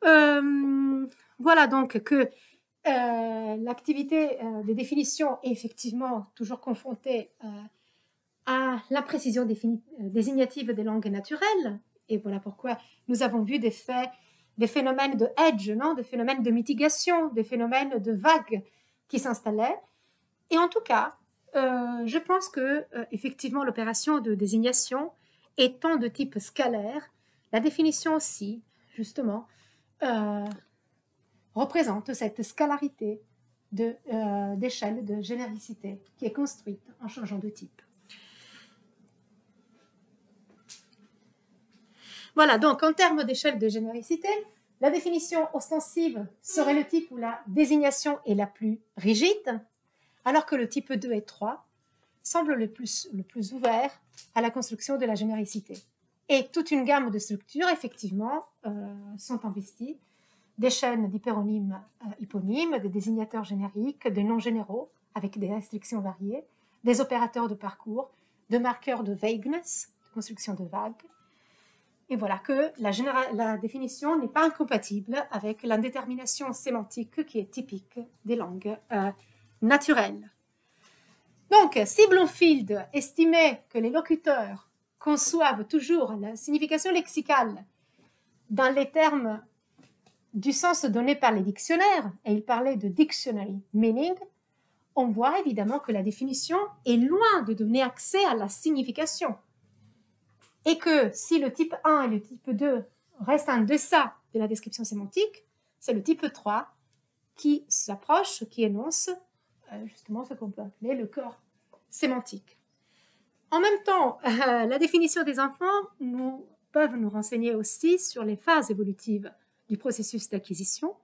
Voilà donc que l'activité de définition est effectivement toujours confrontée à l'imprécision désignative des langues naturelles, et voilà pourquoi nous avons vu des phénomènes de hedge, des phénomènes de mitigation, des phénomènes de vagues qui s'installaient. Et en tout cas, je pense que effectivement l'opération de désignation étant de type scalaire, la définition aussi, justement, représente cette scalarité d'échelle de généricité qui est construite en changeant de type. Voilà, donc en termes d'échelle de généricité, la définition ostensive serait le type où la désignation est la plus rigide, alors que le type 2 et 3 semble le plus ouvert à la construction de la généricité. Et toute une gamme de structures, effectivement, sont investies. Des chaînes d'hyperonymes, hyponymes, des désignateurs génériques, des noms généraux, avec des restrictions variées, des opérateurs de parcours, de marqueurs de vagueness, de construction de vagues. Et voilà que la définition n'est pas incompatible avec l'indétermination sémantique qui est typique des langues naturelles. Donc, si Bloomfield estimait que les locuteurs conçoivent toujours la signification lexicale dans les termes du sens donné par les dictionnaires, et il parlait de dictionary meaning, on voit évidemment que la définition est loin de donner accès à la signification. Et que si le type 1 et le type 2 restent en deçà de la description sémantique, c'est le type 3 qui s'approche, qui énonce justement ce qu'on peut appeler le corps sémantique. En même temps, la définition des enfants peuvent nous renseigner aussi sur les phases évolutives du processus d'acquisition.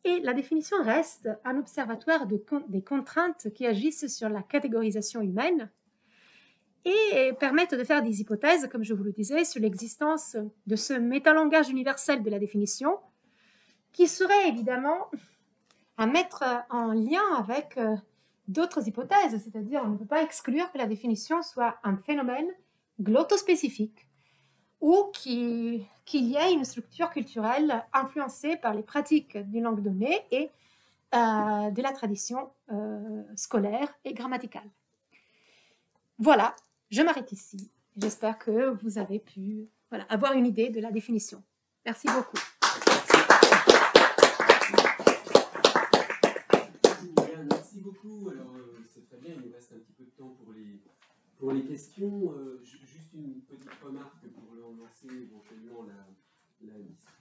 Et la définition reste un observatoire des contraintes qui agissent sur la catégorisation humaine et permettent de faire des hypothèses, comme je vous le disais, sur l'existence de ce métalangage universel de la définition, qui serait évidemment à mettre en lien avec d'autres hypothèses, c'est-à-dire on ne peut pas exclure que la définition soit un phénomène glottospécifique ou qu'il y ait une structure culturelle influencée par les pratiques d'une langue donnée et de la tradition scolaire et grammaticale. Voilà, je m'arrête ici. J'espère que vous avez pu avoir une idée de la définition. Merci beaucoup. Merci beaucoup. Alors, c'est très bien, il nous reste un petit peu de temps pour les questions. Juste une petite remarque pour lancer éventuellement la discussion.